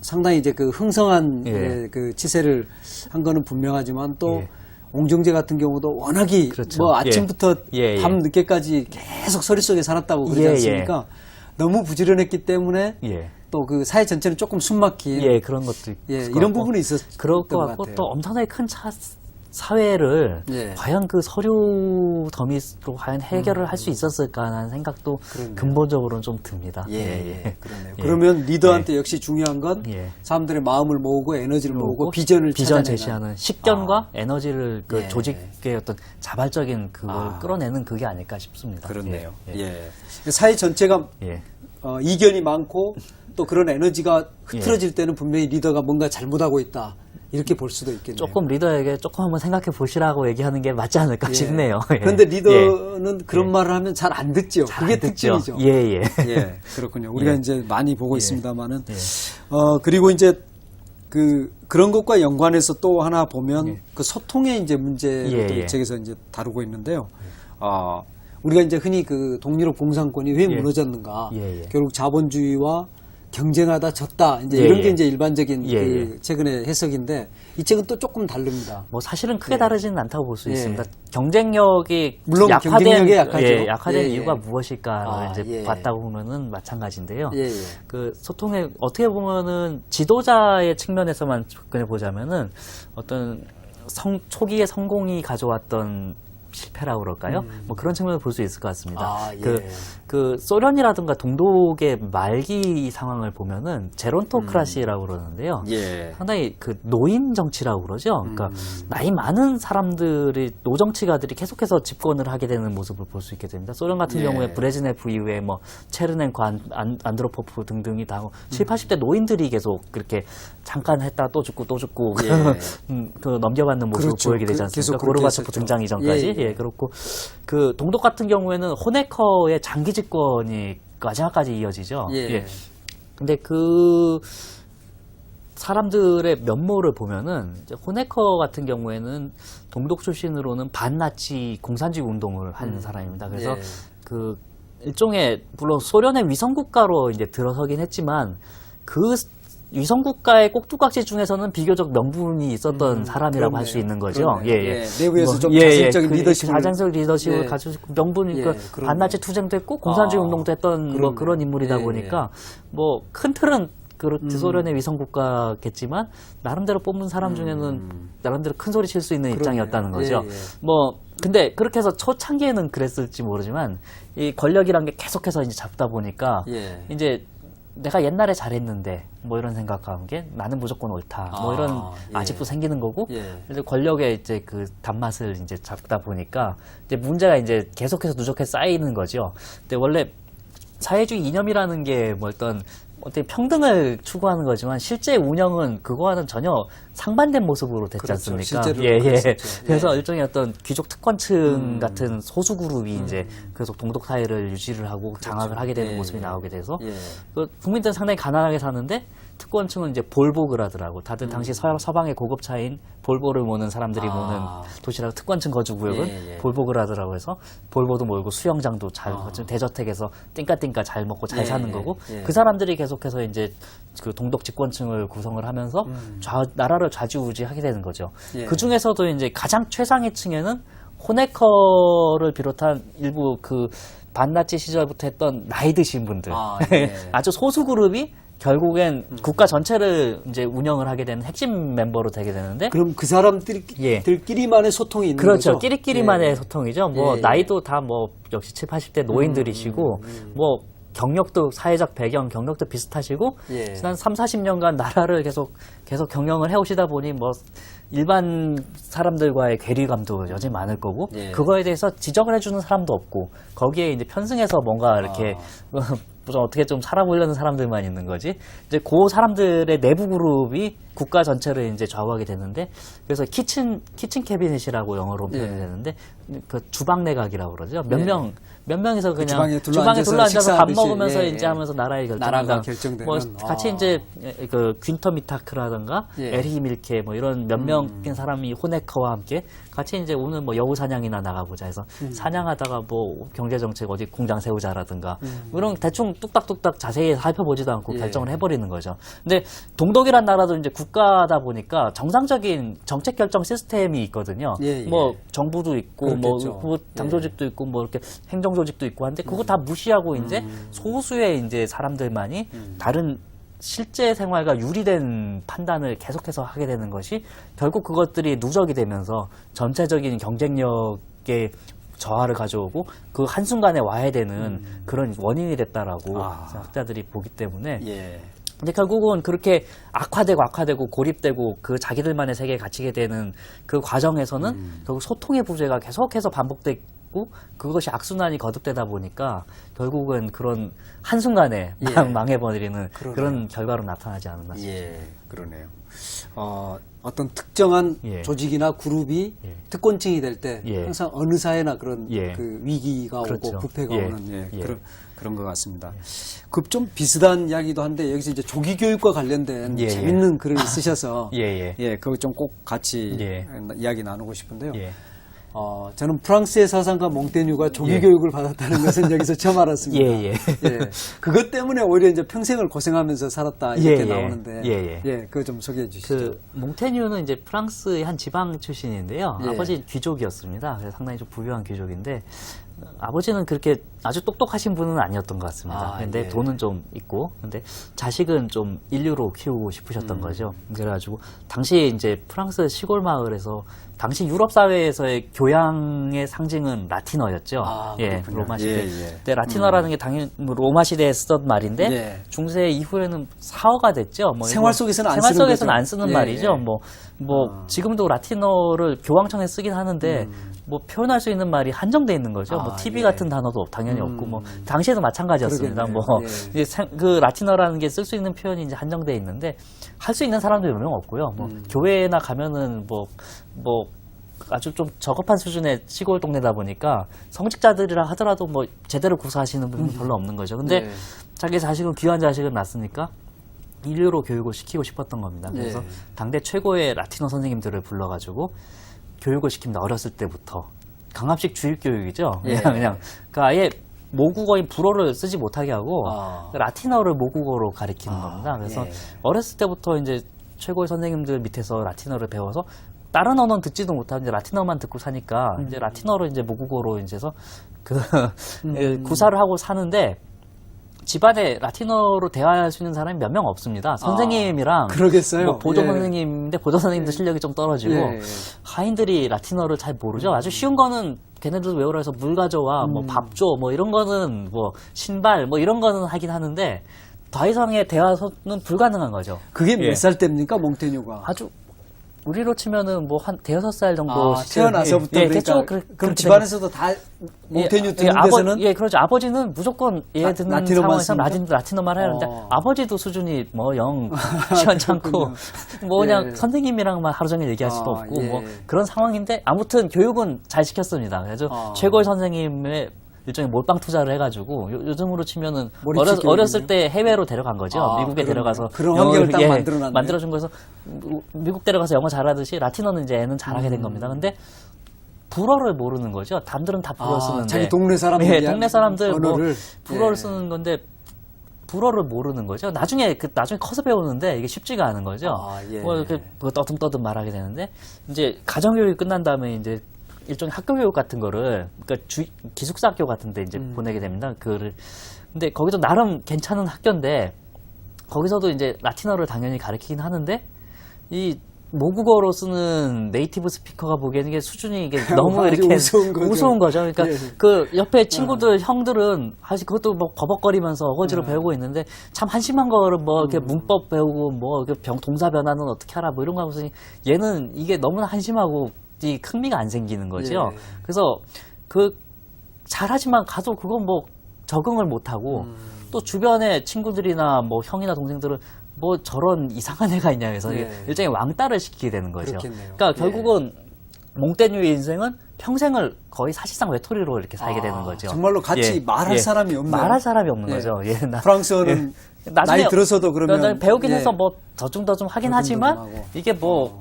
상당히 이제 그 흥성한 그 치세를 한 거는 분명하지만 또 옹정제 같은 경우도 워낙이 뭐 아침부터 밤 늦게까지 계속 서리 속에 살았다고 그러지 않습니까? 너무 부지런했기 때문에 또 그 사회 전체는 조금 숨막힌 그런 것도 있을 이런 부분이 있었던 그럴 것 것 같고 같아요. 또 엄청나게 큰 사회를 과연 그 서류 더미로 과연 해결을 할 수 있었을까라는 생각도 근본적으로는 좀 듭니다. 그러네요. 그러면 리더한테 역시 중요한 건 사람들의 마음을 모으고 에너지를 모으고 비전 제시하는 식견과 에너지를 그 조직의 어떤 자발적인 그걸 끌어내는 그게 아닐까 싶습니다. 그렇네요. 사회 전체가 이견이 많고 또 그런 에너지가 흐트러질 때는 분명히 리더가 뭔가 잘못하고 있다. 이렇게 볼 수도 있겠네요. 조금 리더에게 조금 한번 생각해 보시라고 얘기하는 게 맞지 않을까 싶네요. 그런데 리더는 그런 말을 하면 잘 안 듣죠. 그게 특징이죠. 그렇군요. 우리가 이제 많이 보고 있습니다만은 그리고 이제 그런 것과 연관해서 또 하나 보면 그 소통의 이제 문제를 또 이 책에서 이제 다루고 있는데요. 우리가 이제 흔히 그 동유럽 공산권이 왜 무너졌는가? 결국 자본주의와 경쟁하다 졌다. 이제 이런 게 이제 일반적인 그 최근의 해석인데 이 책은 또 조금 다릅니다. 뭐 사실은 크게 다르지는 않다고 볼 수 있습니다. 경쟁력이 물론 경쟁력이 약화된 이유가 무엇일까를 이제 봤다고 보면은 마찬가지인데요. 그 소통의 어떻게 보면은 지도자의 측면에서만 접근해 보자면은 어떤 초기의 성공이 가져왔던 실패라고 그럴까요? 뭐 그런 측면을 볼 수 있을 것 같습니다. 그 소련이라든가 동독의 말기 상황을 보면은 제론토크라시라고 그러는데요. 상당히 그 노인 정치라고 그러죠. 그러니까 나이 많은 사람들이 노정치가들이 계속해서 집권을 하게 되는 모습을 볼 수 있게 됩니다. 소련 같은 경우에 브레즈네프 이후에 뭐 체르넨코, 안드로포프 등등이 다 70, 80대 노인들이 계속 그렇게 잠깐 했다 또 죽고 또 죽고 그 넘겨받는 모습을 보이게 되지 않습니까? 고르바초프 등장 이전까지. 그렇고 그 동독 같은 경우에는 호네커의 장기 집권이 마지막까지 이어지죠. 근데 그 사람들의 면모를 보면은 이제 호네커 같은 경우에는 동독 출신으로는 반나치 공산주의 운동을 한 사람입니다. 그래서 그 일종의 물론 소련의 위성 국가로 이제 들어서긴 했지만 그 위성국가의 꼭두각시 중에서는 비교적 명분이 있었던 사람이라고 할 수 있는 거죠. 예. 내부에서 좀 자생적인 리더십을. 자생적 리더십을 가지고 명분이니까 반나치 투쟁도 했고 공산주의 운동도 했던 뭐 그런 인물이다 보니까 뭐 큰 틀은 소련의 위성국가겠지만 나름대로 뽑은 사람 중에는 나름대로 큰 소리 칠 수 있는 입장이었다는 거죠. 뭐 근데 그렇게 해서 초창기에는 그랬을지 모르지만 이 권력이란 게 계속해서 이제 잡다 보니까 이제 내가 옛날에 잘했는데 뭐 이런 생각하는 게 나는 무조건 옳다 뭐 이런 아직도 생기는 거고 이제 권력의 이제 그 단맛을 이제 잡다 보니까 이제 문제가 이제 계속해서 누적해 쌓이는 거죠. 근데 원래 사회주의 이념이라는 게 뭐 어떤 평등을 추구하는 거지만 실제 운영은 그거와는 전혀 상반된 모습으로 됐지 않습니까? 그래서 일종의 어떤 귀족 특권층 같은 소수 그룹이 이제 계속 동독 사회를 유지를 하고 장악을 하게 되는 모습이 나오게 돼서 그 국민들은 상당히 가난하게 사는데 특권층은 이제 볼복을 하더라고. 다들 당시 서방의 고급차인 볼보를 모는 사람들이 모는 도시락 특권층 거주구역은 볼복을 하더라고 해서 볼보도 몰고 수영장도 잘 대저택에서 띵까띵까 잘 먹고 잘 사는 거고 그 사람들이 계속해서 이제 그 동독 집권층을 구성을 하면서 나라를 좌지우지하게 되는 거죠. 그 중에서도 이제 가장 최상위층에는 호네커를 비롯한 일부 그 반나치 시절부터 했던 나이 드신 분들 아주 소수 그룹이 결국엔 국가 전체를 이제 운영을 하게 되는 핵심 멤버로 되게 되는데 그럼 그 사람들끼리만의 소통이 있는 그렇죠. 거죠? 끼리끼리만의 소통이죠. 뭐 나이도 다 뭐 역시 70, 80대 노인들이시고 뭐 경력도 사회적 배경 경력도 비슷하시고 지난 3, 40년간 나라를 계속 경영을 해오시다 보니 뭐 일반 사람들과의 괴리감도 여전히 많을 거고 그거에 대해서 지적을 해주는 사람도 없고 거기에 이제 편승해서 뭔가 이렇게 좀 어떻게 좀 살아보려는 사람들만 있는 거지. 이제 그 사람들의 내부 그룹이 국가 전체를 이제 좌우하게 되는데 그래서 키친 캐비닛이라고 영어로 표현이 되는데 그 주방 내각이라고 그러죠. 몇 명이서 그냥 주방에 둘러앉아서 밥 먹으면서 이제 하면서 나라가 결정되는 뭐 같이 이제 그 균터 미타크라든가 에리 밀케 뭐 이런 몇 명인 사람이 호네커와 함께 같이 이제 오늘 뭐 여우 사냥이나 나가보자 해서 사냥하다가 뭐 경제 정책 어디 공장 세우자라든가 뭐 이런 대충 뚝딱뚝딱 자세히 살펴보지도 않고 결정을 해버리는 거죠. 근데 동독이란 나라도 이제 국가다 보니까 정상적인 정책 결정 시스템이 있거든요. 뭐 정부도 있고 뭐 당조직도 있고 뭐 이렇게 행정 조직도 있고 한데 그거 다 무시하고 이제 소수의 이제 사람들만이 다른 실제 생활과 유리된 판단을 계속해서 하게 되는 것이 결국 그것들이 누적이 되면서 전체적인 경쟁력의 저하를 가져오고 그 한순간에 와야 되는 그런 원인이 됐다라고 학자들이 보기 때문에 근데 결국은 그렇게 악화되고 고립되고 그 자기들만의 세계에 갇히게 되는 그 과정에서는 결국 소통의 부재가 계속해서 반복되고 그것이 악순환이 거듭되다 보니까 결국은 그런 한순간에 망해버리는 그런 결과로 나타나지 않았나 싶습니다. 그러네요. 어떤 특정한 조직이나 그룹이 특권층이 될 때 항상 어느 사회나 그런 그 위기가 오고 부패가 오는 그런 것 같습니다. 그 좀 비슷한 이야기도 한데 여기서 이제 조기 교육과 관련된 재밌는 글을 쓰셔서 그거 좀 꼭 같이 이야기 나누고 싶은데요. 저는 프랑스의 사상가 몽테뉴가 조기 교육을 받았다는 것은 여기서 처음 알았습니다. 그것 때문에 오히려 이제 평생을 고생하면서 살았다 이렇게 나오는데, 그거 좀 소개해 주시죠. 그 몽테뉴는 이제 프랑스의 한 지방 출신인데요. 아버지 귀족이었습니다. 그래서 상당히 좀 부유한 귀족인데. 아버지는 그렇게 아주 똑똑하신 분은 아니었던 것 같습니다. 근데 돈은 좀 있고, 근데 자식은 좀 인류로 키우고 싶으셨던 거죠. 그래가지고 당시 이제 프랑스 시골 마을에서 당시 유럽 사회에서의 교양의 상징은 라틴어였죠. 로마 시대. 근데 라틴어라는 게 당연히 로마 시대에 쓰던 말인데 중세 이후에는 사어가 됐죠. 뭐 생활 속에서는 안 쓰는 말이죠. 지금도 라틴어를 교황청에 쓰긴 하는데 뭐 표현할 수 있는 말이 한정돼 있는 거죠. 뭐 TV 같은 단어도 당연히 없고 뭐 당시에도 마찬가지였습니다. 이제 그 라틴어라는 게 쓸 수 있는 표현이 이제 한정돼 있는데 할 수 있는 사람도 몇 명 없고요. 교회나 가면은 뭐 아주 좀 저급한 수준의 시골 동네다 보니까 성직자들이라 하더라도 뭐 제대로 구사하시는 분은 별로 없는 거죠. 근데 자기 자식은 귀한 자식을 낳았으니까 인류로 교육을 시키고 싶었던 겁니다. 그래서 당대 최고의 라틴어 선생님들을 불러가지고 교육을 시킵니다. 어렸을 때부터. 강압식 주입교육이죠. 그러니까 아예 모국어인 불어를 쓰지 못하게 하고 라틴어를 모국어로 가리키는 겁니다. 그래서 어렸을 때부터 이제 최고의 선생님들 밑에서 라틴어를 배워서 다른 언어는 듣지도 못하고 이제 라틴어만 듣고 사니까 이제 라틴어로 이제 모국어로 이제서 구사를 하고 사는데 집안에 라틴어로 대화할 수 있는 사람이 몇 명 없습니다. 선생님이랑 그러겠어요. 뭐 보조 선생님인데 보조 선생님도 실력이 좀 떨어지고 하인들이 라틴어를 잘 모르죠. 아주 쉬운 거는 걔네들도 외우라 해서 물 가져와, 뭐 밥 줘, 뭐 이런 거는 뭐 신발, 뭐 이런 거는 하긴 하는데 더 이상의 대화는 불가능한 거죠. 그게 몇 살 때입니까, 몽테뉴가? 아주 우리로 치면은 뭐 한 대여섯 살 정도 태어나서부터 그러니까 그럼 집안에서도 다 몽테뉴 듣는 데서는 그렇죠. 아버지는 무조건 얘 듣는 상황에서 라틴어만 해야 하는데 아버지도 수준이 뭐 영 시원찮고 뭐 그냥 선생님이랑만 하루 종일 얘기할 수도 없고 뭐 그런 상황인데 아무튼 교육은 잘 시켰습니다. 그래서 최고의 선생님의 일종의 몰빵 투자를 해가지고 요즘으로 치면은 어렸을 때 해외로 데려간 거죠. 미국에 데려가서 그런 환경을 딱 만들어준 거에서 미국 데려가서 영어 잘하듯이 라틴어는 이제 애는 잘하게 된 겁니다. 근데 불어를 모르는 거죠. 남들은 다 불어 쓰는데 자기 동네 사람들 동네 사람들 언어를 뭐 불어를 쓰는 건데 불어를 모르는 거죠. 나중에 커서 배우는데 이게 쉽지가 않은 거죠. 뭐 이렇게 떠듬떠듬 말하게 되는데 이제 가정교육이 끝난 다음에 이제 일종의 학교 교육 같은 거를, 그러니까 기숙사 학교 같은데 이제 보내게 됩니다. 근데 거기도 나름 괜찮은 학교인데, 거기서도 이제 라틴어를 당연히 가르치긴 하는데, 이 모국어로 쓰는 네이티브 스피커가 보기에는 이게 수준이 이게 너무 이렇게 우스운 거죠. 그러니까 그 옆에 친구들, 형들은 사실 그것도 뭐 버벅거리면서 어거지로 배우고 있는데 참 한심한 거를 뭐 이렇게 문법 배우고 뭐 동사 변화는 어떻게 하라 뭐 이런 거 하고 있으니 얘는 이게 너무나 한심하고 이 흥미가 안 생기는 거죠. 그래서 잘하지만 가도 그건 뭐 적응을 못 하고 또 주변에 친구들이나 뭐 형이나 동생들은 뭐 저런 이상한 애가 있냐 해서 일종의 왕따를 시키게 되는 거죠. 그렇겠네요. 그러니까 결국은 몽테뉴의 인생은 평생을 거의 사실상 외톨이로 이렇게 살게 되는 거죠. 정말로 같이 말할 사람이 없네요. 말할 사람이 없는 거죠. 프랑스어는 나이 들어서도 그러면 배우긴 해서 뭐 더좀 하긴 하지만 이게 뭐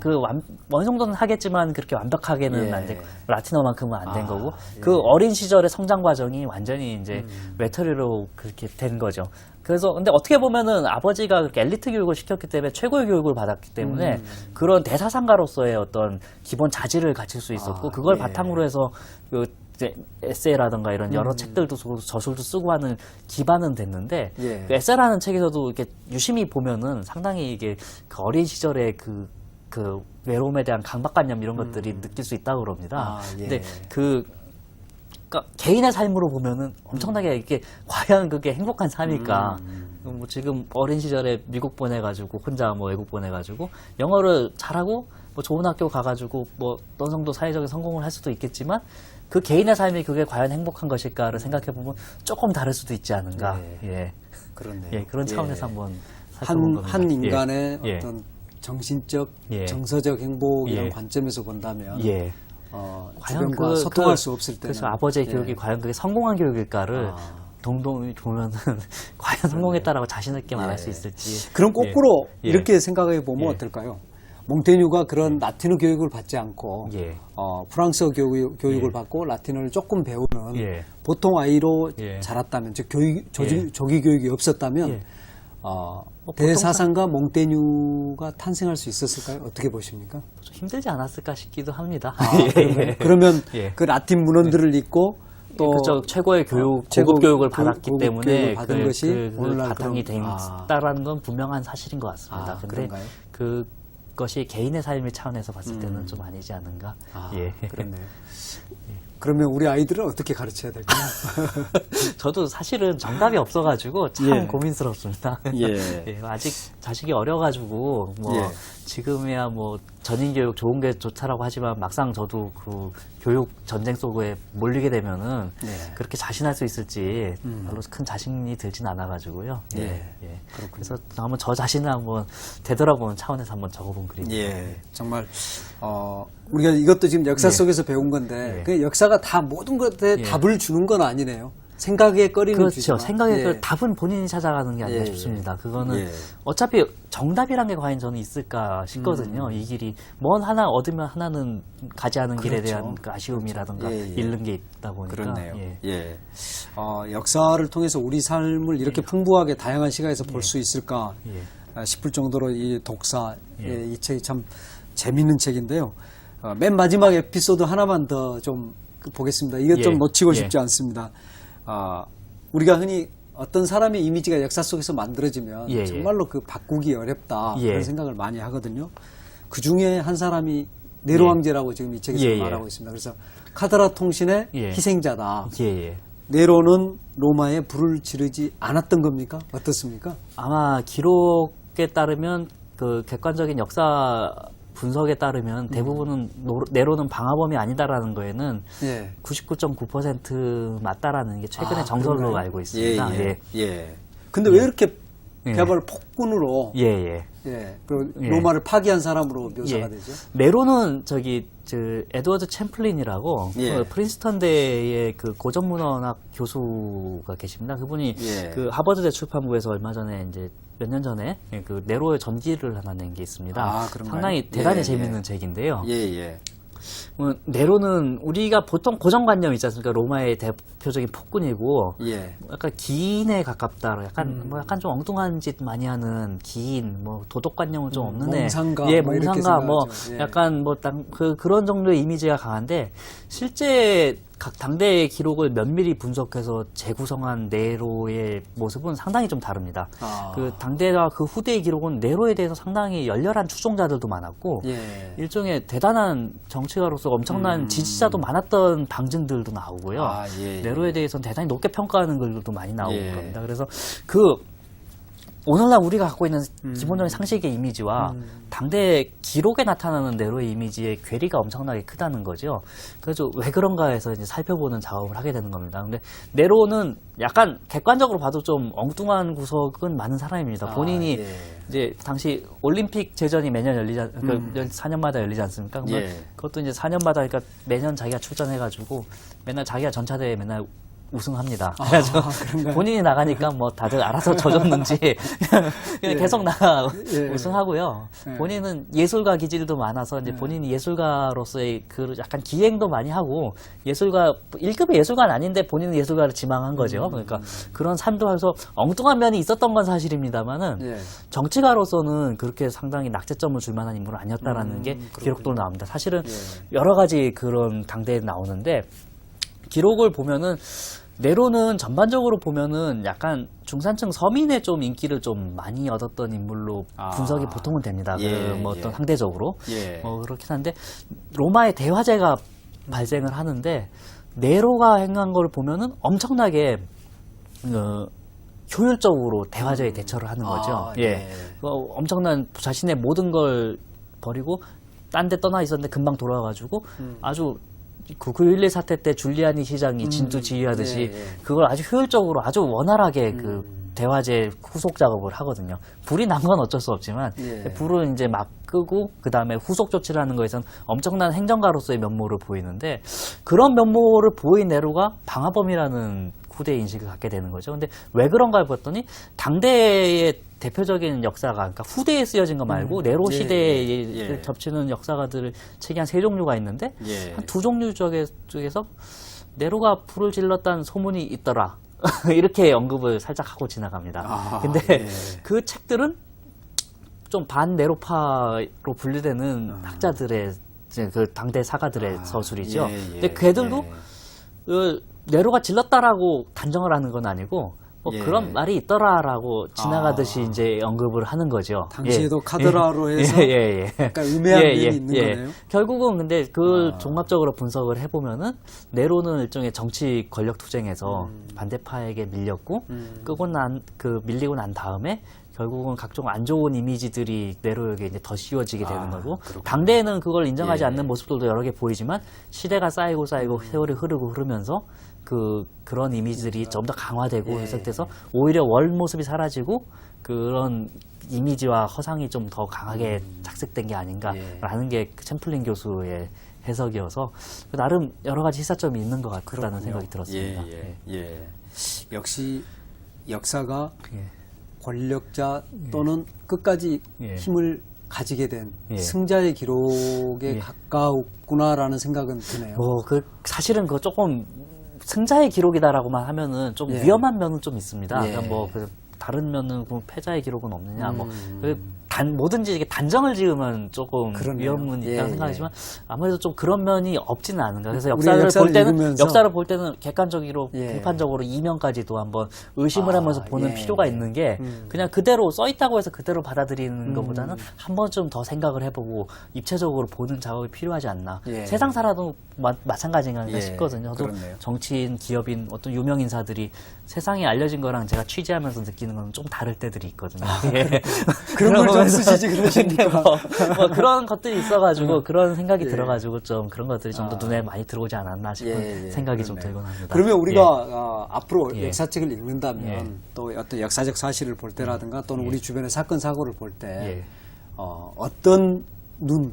어느 정도는 하겠지만 그렇게 완벽하게는 안 되고 라틴어만큼은 안 된 거고 그 어린 시절의 성장 과정이 완전히 이제 외톨이로 그렇게 된 거죠. 그래서 근데 어떻게 보면은 아버지가 그렇게 엘리트 교육을 시켰기 때문에 최고의 교육을 받았기 때문에 그런 대사상가로서의 어떤 기본 자질을 갖출 수 있었고 그걸 바탕으로 해서 이제 에세이라든가 이런 여러 책들도 쓰고 저술도 쓰고 하는 기반은 됐는데 그 에세이라는 책에서도 이렇게 유심히 보면은 상당히 이게 그 어린 시절의 그 외로움에 대한 강박관념 이런 것들이 느낄 수 있다고 그럽니다. 근데 그러니까 개인의 삶으로 보면은 엄청나게 이게 과연 그게 행복한 삶일까? 뭐 지금 어린 시절에 미국 보내가지고 혼자 뭐 외국 보내가지고 영어를 잘하고 뭐 좋은 학교 가가지고 뭐 어느 정도 사회적인 성공을 할 수도 있겠지만 그 개인의 삶이 그게 과연 행복한 것일까를 생각해 보면 조금 다를 수도 있지 않은가? 그렇네요. 그런 차원에서 한번 한 인간의 어떤 정신적, 정서적 행복이라는 관점에서 본다면. 과연 주변과 소통할 수 없을 때는 그래서 아버지의 교육이 과연 그게 성공한 교육일까를 동동이 보면은 과연 성공했다라고 자신 있게 말할 수 있을지. 그럼 거꾸로 이렇게 생각해 보면 어떨까요? 몽테뉴가 그런 라틴어 교육을 받지 않고 프랑스어 교육을 받고 라틴어를 조금 배우는 보통 아이로 자랐다면, 즉 조기 교육이 없었다면 대사상가 몽테뉴가 탄생할 수 있었을까요? 어떻게 보십니까? 좀 힘들지 않았을까 싶기도 합니다. 그러면 그 라틴 문헌들을 읽고 또 그렇죠. 최고의 고급 교육을 받았기 때문에 받은 것이 그 바탕이 됐다라는 건 분명한 사실인 것 같습니다. 근데 그런가요? 그것이 개인의 삶의 차원에서 봤을 때는 좀 아니지 않은가? 그렇네요. 그러면 우리 아이들은 어떻게 가르쳐야 될까요? 저도 사실은 정답이 없어가지고 참 고민스럽습니다. 아직 자식이 어려가지고 뭐 지금이야 뭐 전인교육 좋은 게 좋다라고 하지만 막상 저도 그 교육 전쟁 속에 몰리게 되면은 그렇게 자신할 수 있을지 별로 큰 자신이 들진 않아가지고요. 그래서 한번 저 자신을 한번 되돌아보는 차원에서 한번 적어본 그림입니다. 정말 우리가 이것도 지금 역사 속에서 배운 건데 그 역사가 다 모든 것에 답을 주는 건 아니네요. 생각에 꺼리는 그렇죠. 주지만. 생각에 답은 본인이 찾아가는 게 아닐까 싶습니다. 그거는 어차피 정답이란 게 과연 저는 있을까 싶거든요. 이 길이 뭔 하나 얻으면 하나는 가지 않은 길에 대한 그 아쉬움이라든가 잃는 게 있다 보니까. 그렇네요. 역사를 통해서 우리 삶을 이렇게 풍부하게 다양한 시각에서 볼 수 있을까 싶을 정도로 이 독사, 이 책이 참 재밌는 책인데요. 맨 마지막 에피소드 하나만 더 좀 보겠습니다. 이것 좀 놓치고 싶지 않습니다. 우리가 흔히 어떤 사람의 이미지가 역사 속에서 만들어지면 정말로 그 바꾸기 어렵다 그런 생각을 많이 하거든요. 그 중에 한 사람이 네로 황제라고 지금 이 책에서 말하고 있습니다. 그래서 카드라 통신의 희생자다. 네로는 로마에 불을 지르지 않았던 겁니까? 어떻습니까? 아마 기록에 따르면 그 객관적인 역사 분석에 따르면 대부분은 네로는 방화범이 아니다라는 거에는 99.9% 맞다라는 게 최근에 정설로 그런가요? 알고 있습니다. 근데 왜 이렇게 그야말로 폭군으로 그 예. 로마를 파괴한 사람으로 묘사가 되죠? 네로는 에드워드 챔플린이라고 그 프린스턴대의 그 고전문헌학 교수가 계십니다. 그분이 그 하버드대 출판부에서 얼마 전에 이제 몇 년 전에 그 네로의 전기를 하나 낸 게 있습니다. 상당히 대단히 재미있는 책인데요. 네로는 우리가 보통 고정관념 있지 않습니까? 로마의 대표적인 폭군이고, 약간 기인에 가깝다. 약간 좀 엉뚱한 짓 많이 하는 기인, 도덕관념은 좀 없는 애. 몽상가. 몽상가, 약간 그런 정도의 이미지가 강한데, 실제 각 당대의 기록을 면밀히 분석해서 재구성한 네로의 모습은 상당히 좀 다릅니다. 그 당대와 그 후대의 기록은 네로에 대해서 상당히 열렬한 추종자들도 많았고 일종의 대단한 정치가로서 엄청난 지지자도 많았던 방증들도 나오고요. 네로에 대해서는 대단히 높게 평가하는 글들도 많이 나오고 그럽니다. 그래서 오늘날 우리가 갖고 있는 기본적인 상식의 이미지와 당대 기록에 나타나는 네로의 이미지의 괴리가 엄청나게 크다는 거죠. 그래서 왜 그런가 해서 이제 살펴보는 작업을 하게 되는 겁니다. 근데 네로는 약간 객관적으로 봐도 좀 엉뚱한 구석은 많은 사람입니다. 본인이 이제 당시 올림픽 제전이 매년 4년마다 열리지 않습니까? 그것도 이제 4년마다 그러니까 매년 자기가 출전해가지고 맨날 자기가 전차대회 맨날 우승합니다. 그래서 본인이 나가니까 다들 알아서 져줬는지 그냥 계속 나가 우승하고요. 본인은 예술가 기질도 많아서 이제 본인이 예술가로서의 그 약간 기행도 많이 하고 1급의 예술가는 아닌데 본인은 예술가를 지망한 거죠. 그러니까 그런 삶도 해서 엉뚱한 면이 있었던 건 사실입니다만은 정치가로서는 그렇게 상당히 낙제점을 줄 만한 인물은 아니었다라는 게 기록도 나옵니다. 사실은 여러 가지 그런 당대에 나오는데 기록을 보면은 네로는 전반적으로 보면은 약간 중산층 서민의 좀 인기를 좀 많이 얻었던 인물로 분석이 보통은 됩니다. 어떤 상대적으로 그렇긴 한데 로마의 대화제가 발생을 하는데 네로가 행한 걸 보면은 엄청나게 효율적으로 대화제에 대처를 하는 거죠. 엄청난 자신의 모든 걸 버리고 딴 데 떠나 있었는데 금방 돌아와가지고 아주 9.11 사태 때 줄리아니 시장이 진두 지휘하듯이 그걸 아주 효율적으로 아주 원활하게 그 대화제 후속 작업을 하거든요. 불이 난 건 어쩔 수 없지만 불은 이제 막 끄고 그 다음에 후속 조치를 하는 거에선 엄청난 행정가로서의 면모를 보이는데 그런 면모를 보인 네로가 방화범이라는 후대의 인식을 갖게 되는 거죠. 근데 왜 그런가 봤더니 당대의 대표적인 역사가, 그러니까 후대에 쓰여진 거 말고 네로 시대에 겹치는 역사가들을 책이 한 3종류가 있는데 한 2종류 쪽에서 네로가 불을 질렀다는 소문이 있더라. 이렇게 언급을 살짝 하고 지나갑니다. 근데 그 책들은 좀 반네로파로 분류되는 학자들의 그 당대 사가들의 서술이죠. 근데 걔들도 네로가 질렀다라고 단정을 하는 건 아니고 그런 말이 있더라라고 지나가듯이 이제 언급을 하는 거죠. 당시에도 카드라로 해서 약간 음해한 면이 있는 거네요. 결국은 근데 종합적으로 분석을 해보면은 네로는 일종의 정치 권력 투쟁에서 반대파에게 밀렸고 밀리고 난 다음에 결국은 각종 안 좋은 이미지들이 네로에게 이제 더 씌워지게 되는 거고 당대에는 그걸 인정하지 않는 모습들도 여러 개 보이지만 시대가 쌓이고 세월이 흐르면서 그런 이미지들이 좀 더 강화되고 해석돼서 오히려 월 모습이 사라지고 그런 이미지와 허상이 좀 더 강하게 착색된 게 아닌가라는 게 챔플린 교수의 해석이어서 나름 여러 가지 시사점이 있는 것 같다는 그렇군요. 생각이 들었습니다. 예. 역시 역사가 예. 권력자 또는 끝까지 예. 힘을 가지게 된 예. 승자의 기록에 예. 가까웠구나라는 생각은 드네요. 사실은 그거 조금 승자의 기록이다라고만 하면은 좀 예. 위험한 면은 좀 있습니다. 예. 다른 면은 패자의 기록은 없느냐, 뭐든지 이게 단정을 지으면 조금 그러네요. 위험은 예, 있다고 생각하지만 아무래도 좀 그런 면이 없지는 않은가. 그래서 우리가 역사를 볼 때는 객관적으로, 예. 비판적으로 이면까지도 한번 의심을 하면서 보는 예. 필요가 있는 게 그냥 그대로 써 있다고 해서 그대로 받아들이는 것보다는 한 번쯤 더 생각을 해보고 입체적으로 보는 작업이 필요하지 않나. 예. 세상 살아도 마찬가지인가 예. 싶거든요. 저도 그렇네요. 정치인, 기업인, 어떤 유명 인사들이 세상에 알려진 거랑 제가 취재하면서 느끼는 건 좀 다를 때들이 있거든요. 예. 그런 걸 좀 쓰시지 그러시니까. 뭐 그런 것들이 있어가지고 그런 생각이 들어가지고 좀 그런 것들이 좀 더 눈에 많이 들어오지 않았나 싶은 생각이 좀 들곤 합니다. 그러면 우리가 앞으로 예. 역사책을 읽는다면 예. 또 어떤 역사적 사실을 볼 때라든가 또는 우리 주변의 사건 사고를 볼 때 예. 어떤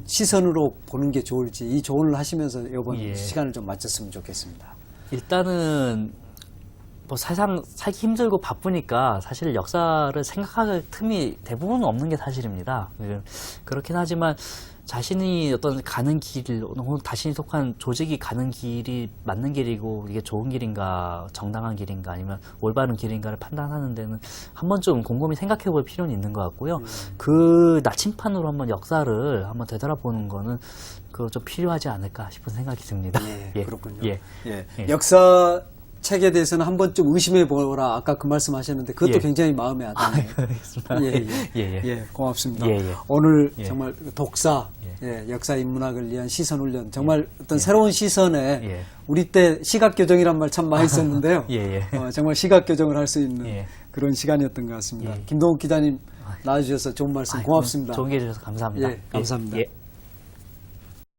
시선으로 보는 게 좋을지 이 조언을 하시면서 이번 예. 시간을 좀 마쳤으면 좋겠습니다. 일단은 세상 살기 힘들고 바쁘니까 사실 역사를 생각할 틈이 대부분 없는 게 사실입니다. 그렇긴 하지만 자신이 어떤 가는 길, 혹은 자신이 속한 조직이 가는 길이 맞는 길이고 이게 좋은 길인가, 정당한 길인가, 아니면 올바른 길인가를 판단하는 데는 한 번좀 곰곰이 생각해 볼 필요는 있는 것 같고요. 그 나침판으로 한번 역사를 한번 되돌아보는 거는 그거 좀 필요하지 않을까 싶은 생각이 듭니다. 예, 그렇군요. 예. 역사 책에 대해서는 한 번쯤 의심해 보라. 아까 그 말씀하셨는데 그것도 예. 굉장히 마음에 와닿네요. 예. 고맙습니다. 예. 오늘 예. 정말 독사, 역사 인문학을 위한 시선 훈련, 정말 어떤 새로운 시선에 우리 때 시각 교정이란 말 참 많이 썼는데요. 정말 시각 교정을 할 수 있는 그런 시간이었던 것 같습니다. 김동욱 기자님 나와주셔서 좋은 말씀 고맙습니다. 좋은 게 해주셔서 감사합니다. 감사합니다.